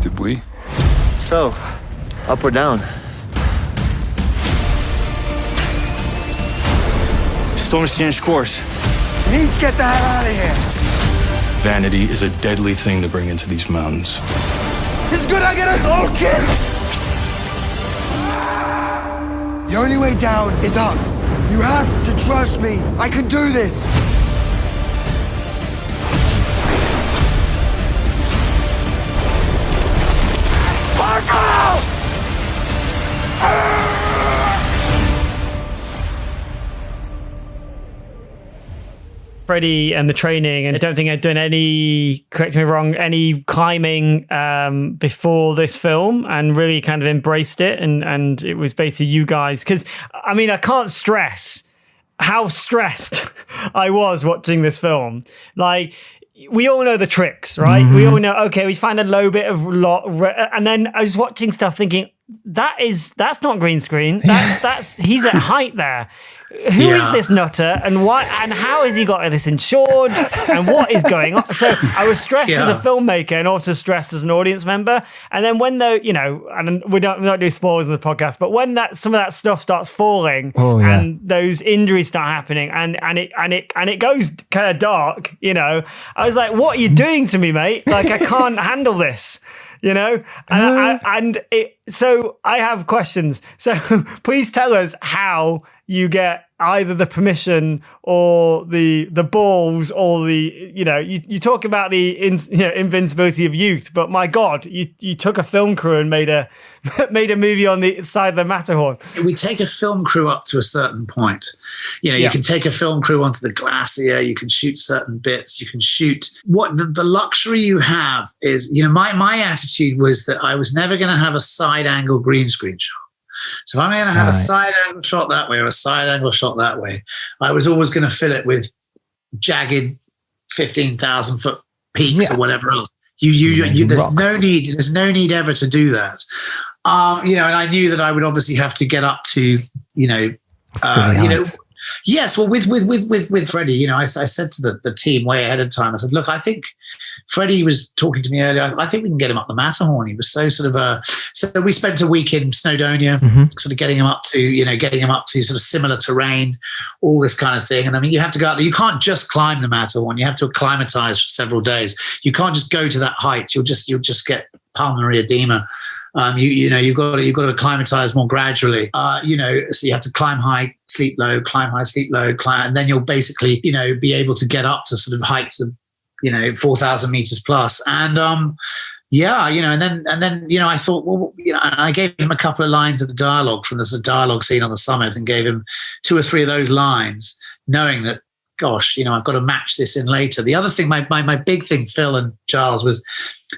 Did we? So, up or down? Storm's changed course. We need to get the hell out of here. Vanity is a deadly thing to bring into these mountains. It's gonna get us all killed. The only way down is up. You have to trust me. I can do this. Fuck off! Freddie and the training, and I don't think I'd done any, correct me if I'm wrong, any climbing before this film, and really kind of embraced it, and it was basically you guys, because I can't stress how stressed I was watching this film. Like, we all know the tricks, right? We all know, okay, we find a low bit of and then I was watching stuff thinking, that's not green screen. That's he's at height there. who is this nutter, and why, and how has he got this insured, and what is going on? So I was stressed as a filmmaker and also stressed as an audience member. And then when and we don't do spoilers in the podcast, but when some of that stuff starts falling and those injuries start happening and it goes kind of dark, I was like, what are you doing to me, mate? Like, I can't handle this. So I have questions. So please tell us how you get either the permission or the balls or you talk about the invincibility of youth, but my God, you took a film crew and made a movie on the side of the Matterhorn. We take a film crew up to a certain point. You can take a film crew onto the glacier, you can shoot certain bits, you can shoot. What the luxury you have is, my attitude was that I was never going to have a side angle green screen shot. So if I'm going to have a side angle shot that way or a side angle shot that way, I was always going to fill it with jagged 15,000 foot peaks or whatever else. There's no need ever to do that. And I knew that I would obviously have to get up to, yes. Well, with Freddie, I said to the team way ahead of time, I said, look, I think Freddie was talking to me earlier. I think we can get him up the Matterhorn. He was so sort of so we spent a week in Snowdonia, sort of getting him up to sort of similar terrain, all this kind of thing. And I mean, you have to go out there. You can't just climb the Matterhorn. You have to acclimatize for several days. You can't just go to that height. You'll just get pulmonary edema. You've got to acclimatize more gradually. So you have to climb high, sleep low, climb high, sleep low, climb, and then you'll basically, be able to get up to sort of heights of, 4,000 meters plus. And and then I thought, well, and I gave him a couple of lines of the dialogue from the sort of dialogue scene on the summit, and gave him 2 or 3 of those lines, knowing that, gosh, I've got to match this in later. The other thing, my big thing, Phil and Charles, was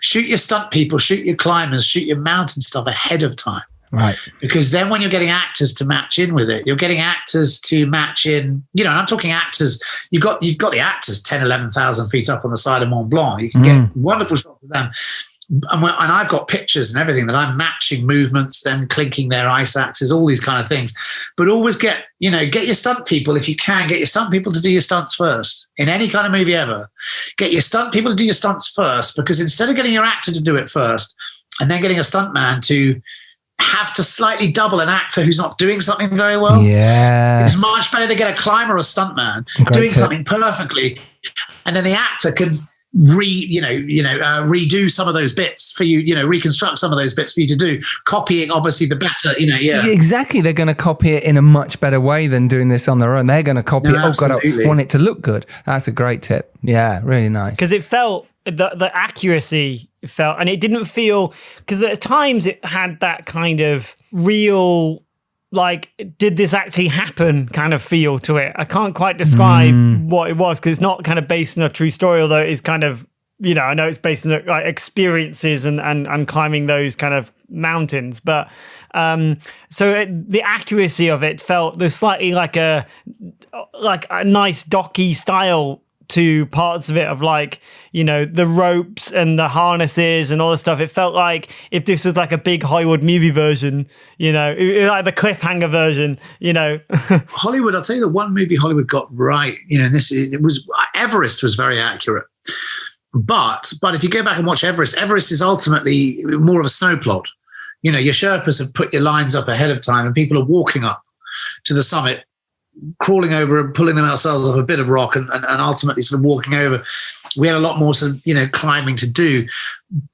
shoot your stunt people, shoot your climbers, shoot your mountain stuff ahead of time. Right. Because then when you're getting actors to match in with it, you're getting actors to match in, and I'm talking actors, you've got the actors 10, 11,000 feet up on the side of Mont Blanc. You can get wonderful shots of them. And I've got pictures and everything that I'm matching movements, them clinking their ice axes, all these kind of things. But always get your stunt people, if you can, get your stunt people to do your stunts first. In any kind of movie ever, get your stunt people to do your stunts first, because instead of getting your actor to do it first and then getting a stuntman to have to slightly double an actor who's not doing something very well, it's much better to get a climber or a stuntman doing something perfectly, and then the actor can redo some of those bits for you, reconstruct some of those bits for you to do, copying obviously the better, Exactly. They're going to copy it in a much better way than doing this on their own. They're going to copy it. Absolutely. I want it to look good. That's a great tip. Yeah, really nice. Because it felt, the accuracy felt, and it didn't feel, because at times it had that kind of real, like, did this actually happen kind of feel to it. I can't quite describe what it was, because it's not kind of based on a true story, although it's kind of, I know it's based on like experiences and climbing those kind of mountains. But the accuracy of it felt, there's slightly like a nice docky style to parts of it, of like, the ropes and the harnesses and all the stuff. It felt like if this was like a big Hollywood movie version, like the cliffhanger version, Hollywood, I'll tell you the one movie Hollywood got right, Everest was very accurate. But if you go back and watch Everest is ultimately more of a snow plot. Your Sherpas have put your lines up ahead of time, and people are walking up to the summit, crawling over and pulling themselves off a bit of rock and ultimately sort of walking over. We had a lot more sort of, climbing to do.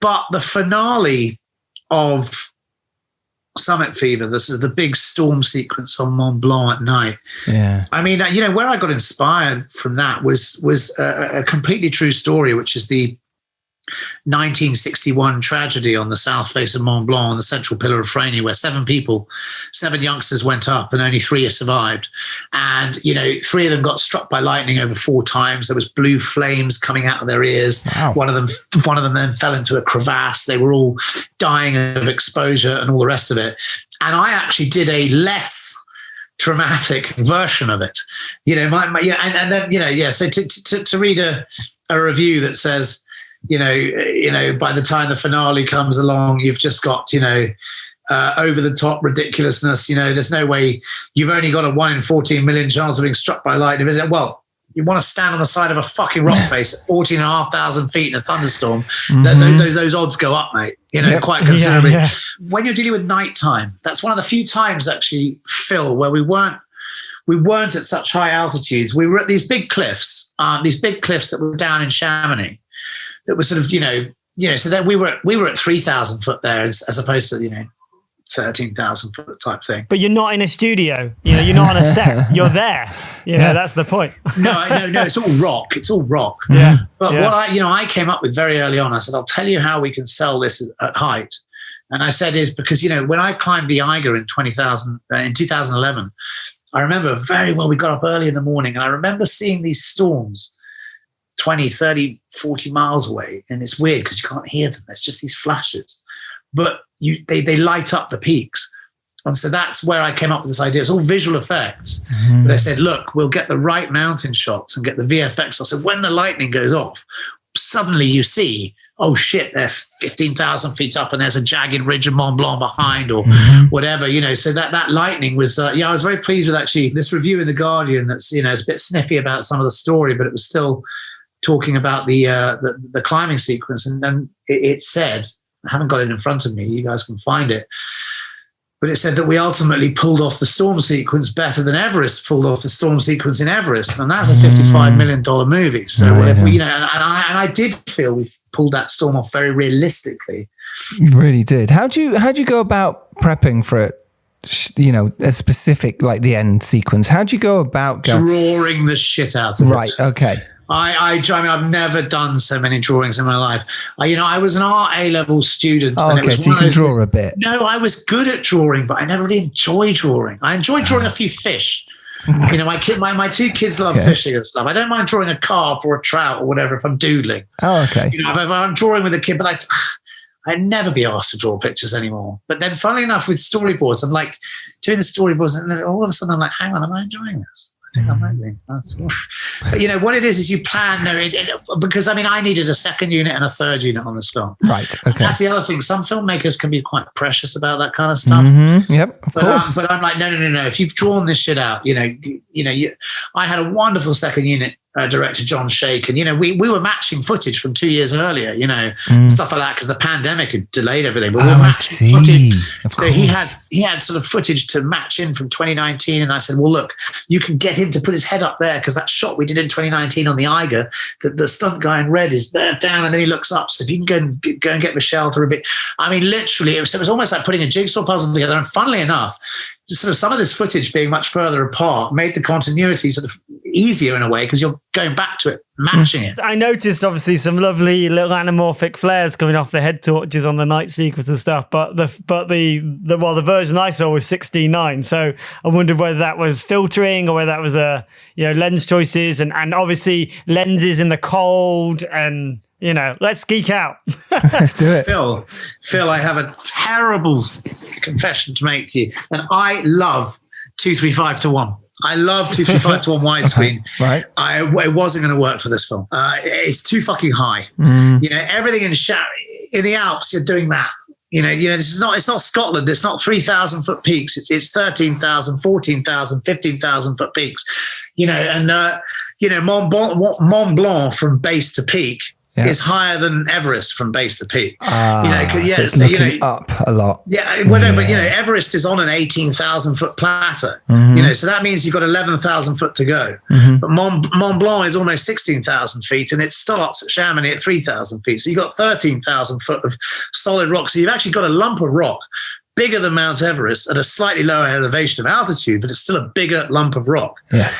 But the finale of Summit Fever, the sort of the big storm sequence on Mont Blanc at night. Yeah. I mean, where I got inspired from that was a completely true story, which is the 1961 tragedy on the south face of Mont Blanc, on the central pillar of Freyne, where 7 youngsters went up and only 3 survived. And, 3 of them got struck by lightning over 4 times. There was blue flames coming out of their ears. Wow. One of them then fell into a crevasse. They were all dying of exposure and all the rest of it. And I actually did a less dramatic version of it. So to read a review that says, by the time the finale comes along, you've just got, over the top ridiculousness. There's no way. You've only got a 1 in 14 million chance of being struck by lightning. Well, you want to stand on the side of a fucking rock face at 14,500 feet in a thunderstorm. Those odds go up, mate. Quite considerably. Yeah. When you're dealing with nighttime, that's one of the few times actually, Phil, where we weren't at such high altitudes. We were at these big cliffs that were down in Chamonix. That was sort of, so then we were at 3,000 foot there as opposed to, 13,000 foot type thing. But you're not in a studio. You're not on a set. You're there. That's the point. No, it's all rock. It's all rock. Yeah. But what I came up with very early on, I said, I'll tell you how we can sell this at height. And I said is because, when I climbed the Eiger in 2011, I remember very well, we got up early in the morning and I remember seeing these storms 20, 30, 40 miles away. And it's weird because you can't hear them. There's just these flashes. But they light up the peaks. And so that's where I came up with this idea. It's all visual effects. But I said, look, we'll get the right mountain shots and get the VFX. I said, when the lightning goes off, suddenly you see, oh shit, they're 15,000 feet up and there's a jagged ridge of Mont Blanc behind or whatever, So that lightning was, I was very pleased with actually this review in The Guardian that's, it's a bit sniffy about some of the story, but it was still talking about the climbing sequence. And it said, I haven't got it in front of me. You guys can find it. But it said that we ultimately pulled off the storm sequence better than Everest pulled off the storm sequence in Everest. And that's a $55 million movie. So whatever, and I did feel we pulled that storm off very realistically. You really did. How'd you go about prepping for it? A specific, like the end sequence. How'd you go about drawing the shit out of it? Right. Okay. I've never done so many drawings in my life. I was an art A-level student. Oh, okay, so you can draw a bit. No, I was good at drawing, but I never really enjoyed drawing. I enjoyed drawing a few fish. My two kids love fishing and stuff. I don't mind drawing a carp or a trout or whatever if I'm doodling. Oh, okay. If I'm drawing with a kid, but I'd never be asked to draw pictures anymore. But then funnily enough, with storyboards, I'm like doing the storyboards and all of a sudden I'm like, hang on, am I enjoying this? I think I might be. But what it is you plan. Because I needed a second unit and a third unit on this film. Right. Okay. And that's the other thing. Some filmmakers can be quite precious about that kind of stuff. Yep. Of course. But I'm like, no. If you've drawn this shit out, I had a wonderful second unit director, John Shake, and we were matching footage from 2 years earlier, stuff like that, because the pandemic had delayed everything. But we were matching footage. So he had sort of footage to match in from 2019, and I said, well, look, you can get him to put his head up there because that shot we did in 2019 on the Eiger, the stunt guy in red is there down, and then he looks up. So if you can go and get Michelle to a bit, literally, it was almost like putting a jigsaw puzzle together. And funnily enough, sort of some of this footage being much further apart made the continuity sort of easier in a way because you're going back to it, matching it. I noticed obviously some lovely little anamorphic flares coming off the head torches on the night sequence and stuff, but the version I saw was 16:9, so I wondered whether that was filtering or whether that was lens choices and obviously lenses in the cold and let's geek out. Let's do it. Phil, I have a terrible confession to make to you. And I love 235:1. I love 235:1 widescreen. Right. It wasn't going to work for this film. It's too fucking high. Everything in the Alps, you're doing that. It's not Scotland. It's not 3,000 foot peaks. It's 13,000, 14,000, 15,000 foot peaks. Mont Blanc from base to peak is higher than Everest from base to peak. So it's looking up a lot. Yeah, but Everest is on an 18,000 foot plateau. So that means you've got 11,000 foot to go. But Mont Blanc is almost 16,000 feet, and it starts at Chamonix at 3,000 feet. So you've got 13,000 foot of solid rock. So you've actually got a lump of rock bigger than Mount Everest at a slightly lower elevation of altitude, but it's still a bigger lump of rock. Yeah.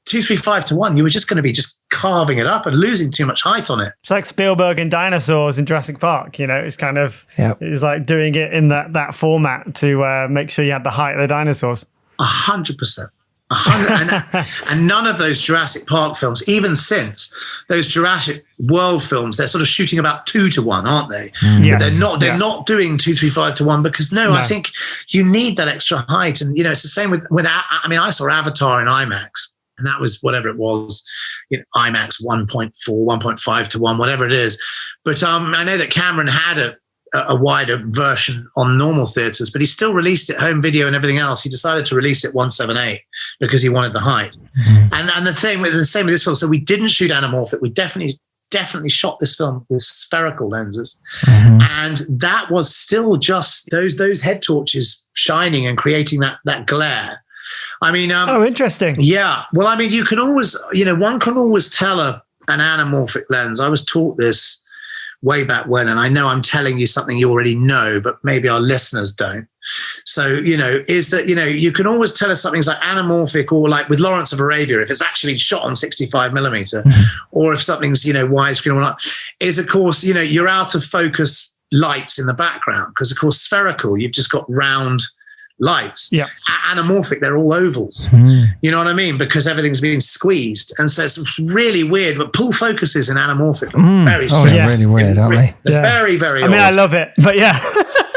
235:1, you were just going to be just carving it up and losing too much height on it. It's like Spielberg and dinosaurs in Jurassic Park. It's kind of it's like doing it in that format to make sure you had the height of the dinosaurs. 100%. And none of those Jurassic Park films, even since those Jurassic World films, they're sort of shooting about 2-1, aren't they? Yes. They're not doing 235:1 because I think you need that extra height. And it's the same with I saw Avatar in IMAX. And that was whatever it was, IMAX 1.4, 1.5:1, whatever it is. But I know that Cameron had a wider version on normal theaters, but he still released it home video and everything else. He decided to release it 178 because he wanted the height. And the same with this film. So we didn't shoot anamorphic. We definitely shot this film with spherical lenses. And that was still just those head torches shining and creating that glare. I mean, oh, interesting. Yeah. Well, I mean, you can always, one can always tell an anamorphic lens. I was taught this way back when, and I know I'm telling you something you already know, but maybe our listeners don't. So, is that, you can always tell us something's like anamorphic, or like with Lawrence of Arabia, if it's actually shot on 65 millimeter, or if something's, widescreen or not, is of course, you're out of focus lights in the background, because of course spherical, you've just got round lights. Yeah. Anamorphic, they're all ovals. You know what I mean? Because everything's been squeezed. And so it's really weird, but pull focuses in anamorphic very strange. Oh, yeah, really weird, aren't they? Very, very I mean, I love it, but yeah.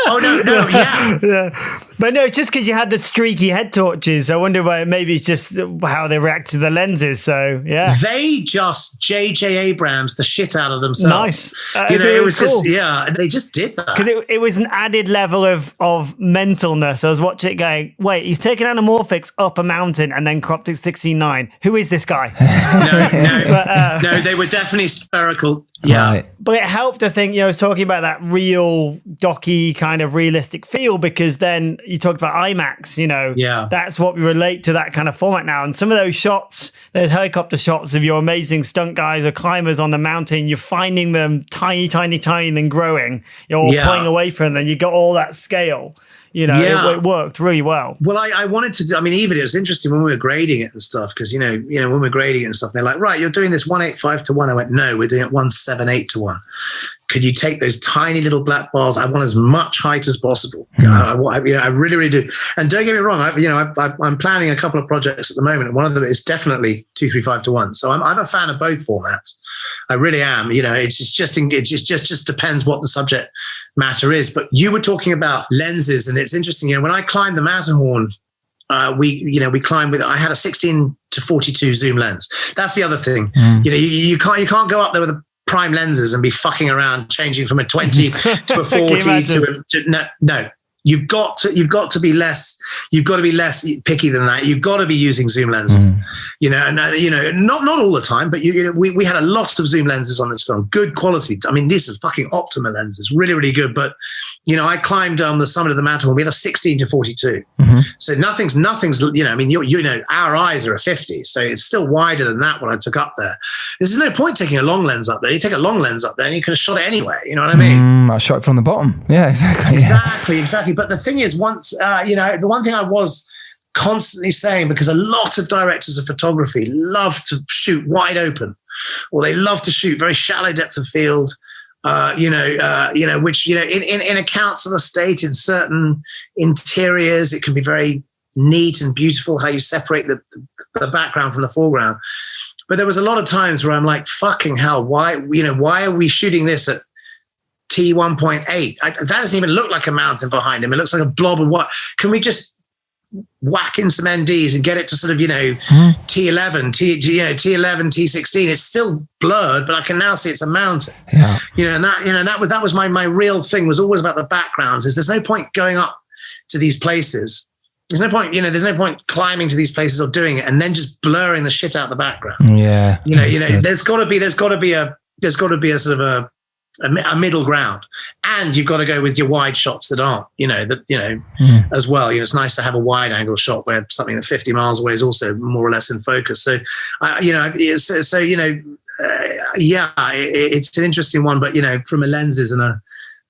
Oh, no, yeah. But no, just because you had the streaky head torches, I wonder why maybe it's just how they react to the lenses. So, yeah. They just J.J. Abrams the shit out of themselves. Nice. It was cool. just, they just did that. Because it was an added level of mentalness. I was watching it going, wait, he's taken anamorphics up a mountain and then cropped it 16:9. Who is this guy? No, they were definitely spherical. Yeah. Right. But it helped, I think, I was talking about that real docky kind of realistic feel, because then you talked about IMAX, that's what we relate to, that kind of format now. And some of those shots, those helicopter shots of your amazing stunt guys or climbers on the mountain, you're finding them tiny, tiny, tiny, and then growing. You're all pulling away from them. You got all that scale. It worked really well. Well, I wanted to do, even it was interesting when we were grading it and stuff, because, when we're grading it and stuff, they're like, right, you're doing this 185:1. I went, no, we're doing it 178:1. Could you take those tiny little black bars? I want as much height as possible. I really, really do. And don't get me wrong, I'm planning a couple of projects at the moment, and one of them is definitely 235:1. So I'm a fan of both formats. I really am. It just depends what the subject matter is. But you were talking about lenses, and it's interesting. When I climbed the Matterhorn, we climbed with. I had a 16-42 zoom lens. That's the other thing. You can't go up there with a prime lenses and be fucking around changing from a 20 to a 40 no. You've got to be less picky than that. You've got to be using zoom lenses, and not all the time, but we had a lot of zoom lenses on this film, good quality. I mean, these are fucking Optima lenses, really, really good. But I climbed on the summit of the Matterhorn. We had a 16-42, so nothing's. Our eyes are a 50, so it's still wider than that when I took up there. There's no point taking a long lens up there. You take a long lens up there, and you could have shot it anyway. You know what I mean? I shot it from the bottom. Yeah, exactly. Exactly. But the thing is, once, the one thing I was constantly saying, because a lot of directors of photography love to shoot wide open, or they love to shoot very shallow depth of field, which, in accounts of the state, in certain interiors, it can be very neat and beautiful how you separate the background from the foreground. But there was a lot of times where I'm like, fucking hell, why are we shooting this at T1.8? That doesn't even look like a mountain behind him. It looks like a blob of what? Can we just whack in some NDs and get it to sort of, T11, T11, T16? It's still blurred, but I can now see it's a mountain. Yeah. That was my real thing, was always about the backgrounds. Is there's no point going up to these places. There's no point, there's no point climbing to these places or doing it and then just blurring the shit out of the background. Yeah. There's got to be a sort of a middle ground, and you've got to go with your wide shots that aren't, as well. It's nice to have a wide angle shot where something at 50 miles away is also more or less in focus. So, it's an interesting one, but from a lenses and a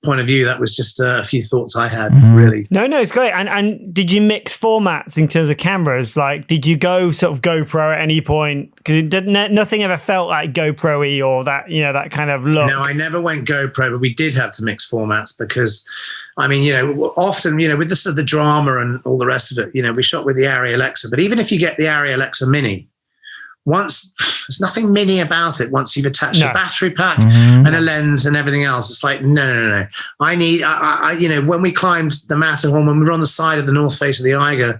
point of view, that was just a few thoughts I had, really. No, it's great. And did you mix formats in terms of cameras? Like, did you go sort of GoPro at any point? Because nothing ever felt like GoPro-y or that, that kind of look. No, I never went GoPro, but we did have to mix formats because, often, with the sort of the drama and all the rest of it, we shot with the Arri Alexa. But even if you get the Arri Alexa Mini, there's nothing mini about it. Once you've attached a battery pack and a lens and everything else, it's like, no. I need, when we climbed the Matterhorn, when we were on the side of the north face of the Eiger,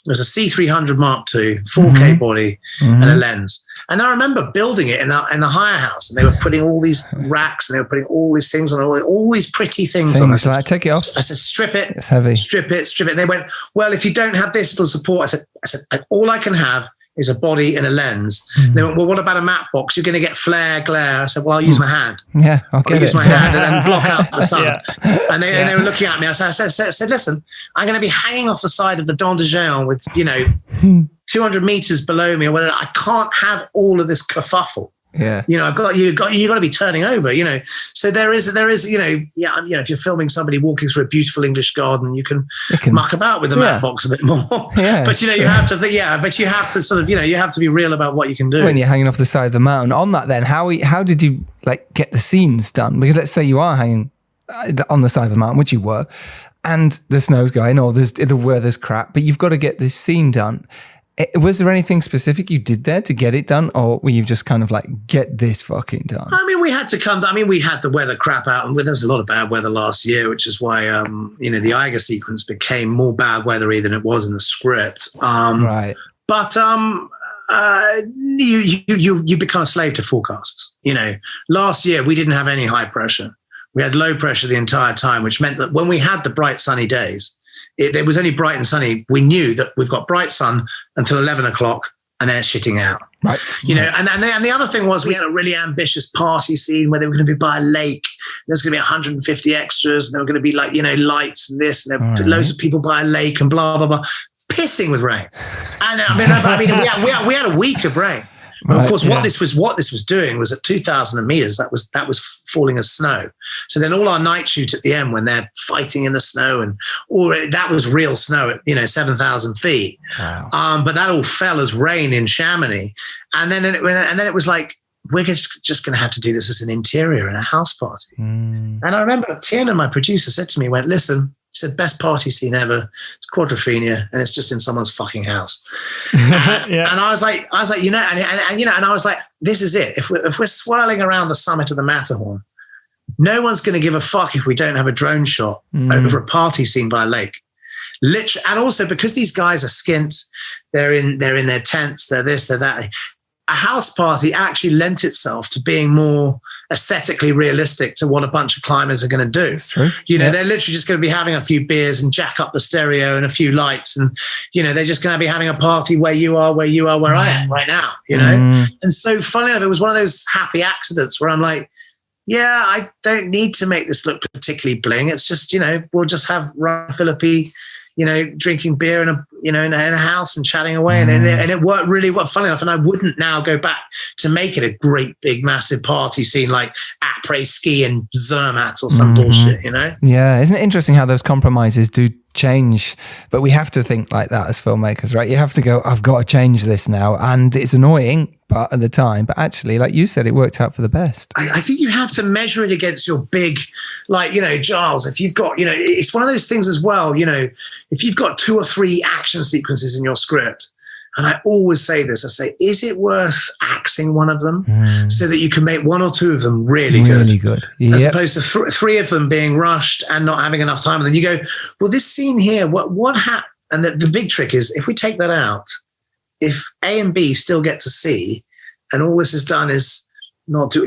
there was a C300 Mark II, 4K body and a lens. And I remember building it in the hire house, and they were putting all these racks and they were putting all these things on, all these pretty things on. So I take it off. I said, strip it. It's heavy. Strip it. And they went, well, if you don't have this, it'll support. I said, all I can have is a body and a lens. They went, well, what about a matte box? You're going to get flare, glare. I said, well, I'll use my hand. Yeah, I'll use my hand and block out the sun. And they were looking at me. I said, listen, I'm going to be hanging off the side of the Dent de Géant with, 200 meters below me or whatever. I can't have all of this kerfuffle. Yeah. I've got you got to be turning over, So there is, if you're filming somebody walking through a beautiful English garden, you can muck about with the matte box a bit more. Yeah, but you have to but you have to sort of, you have to be real about what you can do. When you're hanging off the side of the mountain. On that then, how did you get the scenes done? Because let's say you are hanging on the side of the mountain, which you were, and the snow's going or the weather's crap, but you've got to get this scene done. Was there anything specific you did there to get it done, or were you just kind of get this fucking done? I mean, we had the weather crap out, and there was a lot of bad weather last year, which is why, the Eiger sequence became more bad weathery than it was in the script. Right. But you become a slave to forecasts. Last year we didn't have any high pressure. We had low pressure the entire time, which meant that when we had the bright sunny days, it was only bright and sunny. We knew that we've got bright sun until 11 o'clock and then it's shitting out. Right. And the other thing was we had a really ambitious party scene where they were going to be by a lake. There's going to be 150 extras and there were going to be lights and this and there were loads of people by a lake and blah, blah, blah, pissing with rain. And we had a week of rain. Right, of course, what this was doing was at 2,000 meters, that was falling as snow. So then all our night shoot at the end when they're fighting in the snow that was real snow at 7,000 feet. Wow. But that all fell as rain in Chamonix, and then it was like, we're just going to have to do this as an interior in a house party. And I remember Tiernan, my producer, said to me, listen. He said, best party scene ever. It's Quadrophenia, and it's just in someone's fucking house. And I was like, and I was like, this is it. If we're swirling around the summit of the Matterhorn, no one's going to give a fuck if we don't have a drone shot over a party scene by a lake. Literally, and also because these guys are skint, they're in their tents, they're this, they're that. A house party actually lent itself to being more aesthetically realistic to what a bunch of climbers are going to do. That's true. They're literally just going to be having a few beers and jack up the stereo and a few lights. And, they're just going to be having a party where you are, where I am right now, And so funny enough, it was one of those happy accidents where I'm like, yeah, I don't need to make this look particularly bling. It's just, we'll just have Ryan Philippi, drinking beer in a house and chatting away. And it worked really well, funny enough. And I wouldn't now go back to make it a great, big, massive party scene like après-ski and Zermatt or some bullshit, Yeah. Isn't it interesting how those compromises do change? But we have to think like that as filmmakers, right? You have to go, I've got to change this now. And it's annoying at the time, but actually, like you said, it worked out for the best. I think you have to measure it against your big, Giles, if you've got, it's one of those things as well, if you've got 2 or 3 action sequences in your script, and I always say this, I say, is it worth axing one of them so that you can make 1 or 2 of them really good? As opposed to 3 of them being rushed and not having enough time. And then you go, well, this scene here, what happened? And the big trick is if we take that out, if A and B still get to C, and all this is done is not do,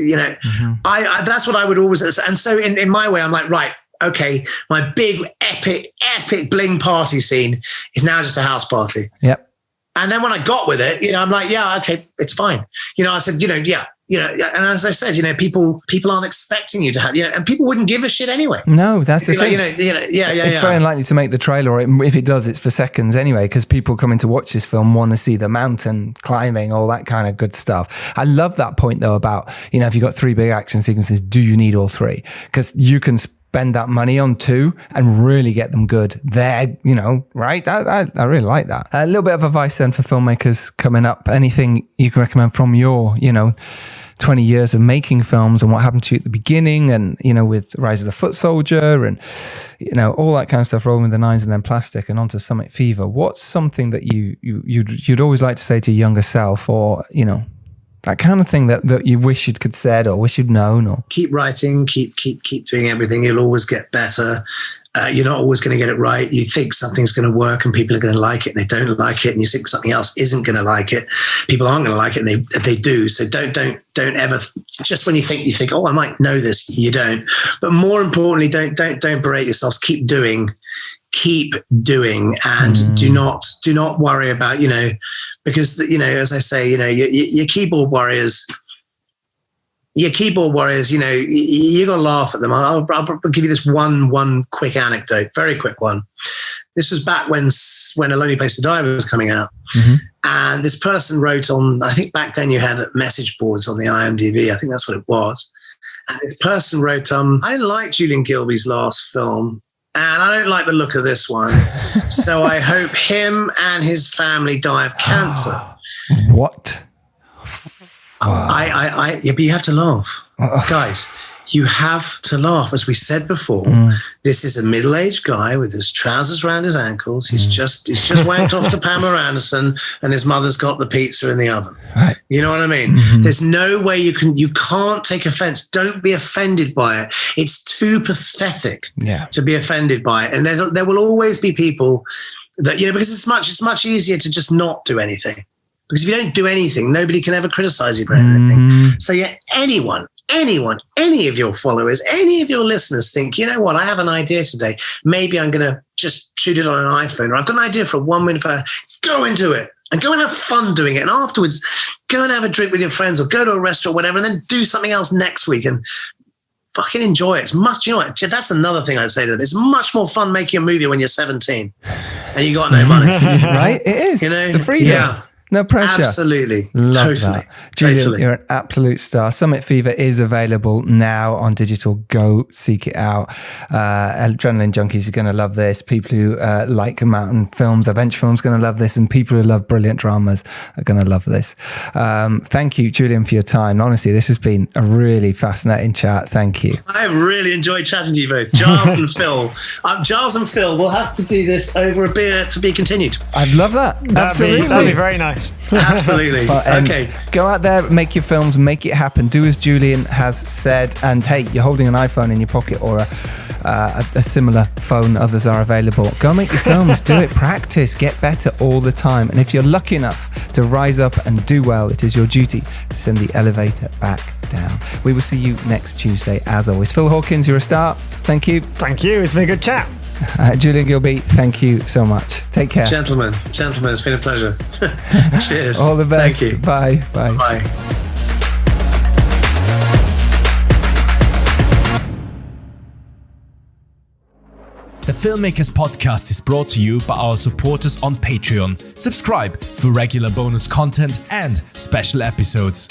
I that's what I would always. And so in my way, I'm like, right, okay, my big epic bling party scene is now just a house party. Yep. And then when I got with it, I'm like, yeah, okay, it's fine. I said, and as I said, people aren't expecting you to have, and people wouldn't give a shit anyway. No, that's the thing. It's very unlikely to make the trailer, or if it does, it's for seconds anyway, because people coming to watch this film want to see the mountain climbing, all that kind of good stuff. I love that point though about, if you've got 3 big action sequences, do you need all 3? Because you can spend that money on 2 and really get them good there, right? I really like that. A little bit of advice then for filmmakers coming up. Anything you can recommend from your, 20 years of making films and what happened to you at the beginning, and, you know, with Rise of the Footsoldier and, you know, all that kind of stuff, Rolling with the Nines and then Plastic and onto Summit Fever. What's something that you'd always like to say to your younger self, or, you know, that kind of thing that you wish you'd could said or wish you'd known? Or keep writing, keep doing everything. You'll always get better. You're not always going to get it right. You think something's going to work and people are going to like it, and they don't like it, and you think something else isn't going to like it. People aren't going to like it, and they do. So don't ever, just when you think, oh, I might know this, you don't. But more importantly, don't berate yourselves. Keep doing, and do not worry about, you know, because, you know, as I say, you know, your keyboard warriors, you know, you got to laugh at them. I'll give you this one quick anecdote, very quick one. This was back when A Lonely Place to Die was coming out. Mm-hmm. And this person wrote on, I think back then you had message boards on the IMDb. I think that's what it was. And this person wrote, I didn't like Julian Gilbey's last film, and I don't like the look of this one. So I hope him and his family die of cancer. What? Yeah, but you have to laugh. Guys, you have to laugh. As we said before, this is a middle-aged guy with his trousers around his ankles. He's just wanked off to Pamela Anderson, and his mother's got the pizza in the oven. Right. You know what I mean? Mm-hmm. There's no way you can't take offense. Don't be offended by it. It's too pathetic to be offended by it. And there will always be people that, you know, because it's much easier to just not do anything. Because if you don't do anything, nobody can ever criticize you for anything. So yeah, anyone, any of your followers, any of your listeners think, you know what, I have an idea today. Maybe I'm going to just shoot it on an iPhone, or I've got an idea for a 1 minute film. Go into it and go and have fun doing it. And afterwards, go and have a drink with your friends or go to a restaurant, whatever, and then do something else next week and fucking enjoy it. It's much, you know what, that's another thing I'd say to them. It's much more fun making a movie when you're 17 and you got no money. Right? It is. You know? The freedom. Yeah. No pressure. Absolutely. Love that. Julian, you're an absolute star. Summit Fever is available now on digital. Go seek it out. Adrenaline junkies are going to love this. People who like mountain films, adventure films, are going to love this. And people who love brilliant dramas are going to love this. Thank you, Julian, for your time. Honestly, this has been a really fascinating chat. Thank you. I really enjoyed chatting to you both. Giles and Phil. Giles and Phil, we'll have to do this over a beer to be continued. I'd love that. Absolutely. That'd be very nice. Absolutely. Okay. Go out there, make your films, make it happen. Do as Julian has said. And hey, you're holding an iPhone in your pocket or a similar phone. Others are available. Go make your films. Do it. Practice. Get better all the time. And if you're lucky enough to rise up and do well, it is your duty to send the elevator back down. We will see you next Tuesday, as always. Phil Hawkins, you're a star. Thank you. Thank you. It's been a good chat. Julian Gilbey, thank you so much. Take care. Gentlemen, it's been a pleasure. Cheers. All the best. Thank you. Bye. Bye. The Filmmakers Podcast is brought to you by our supporters on Patreon. Subscribe for regular bonus content and special episodes.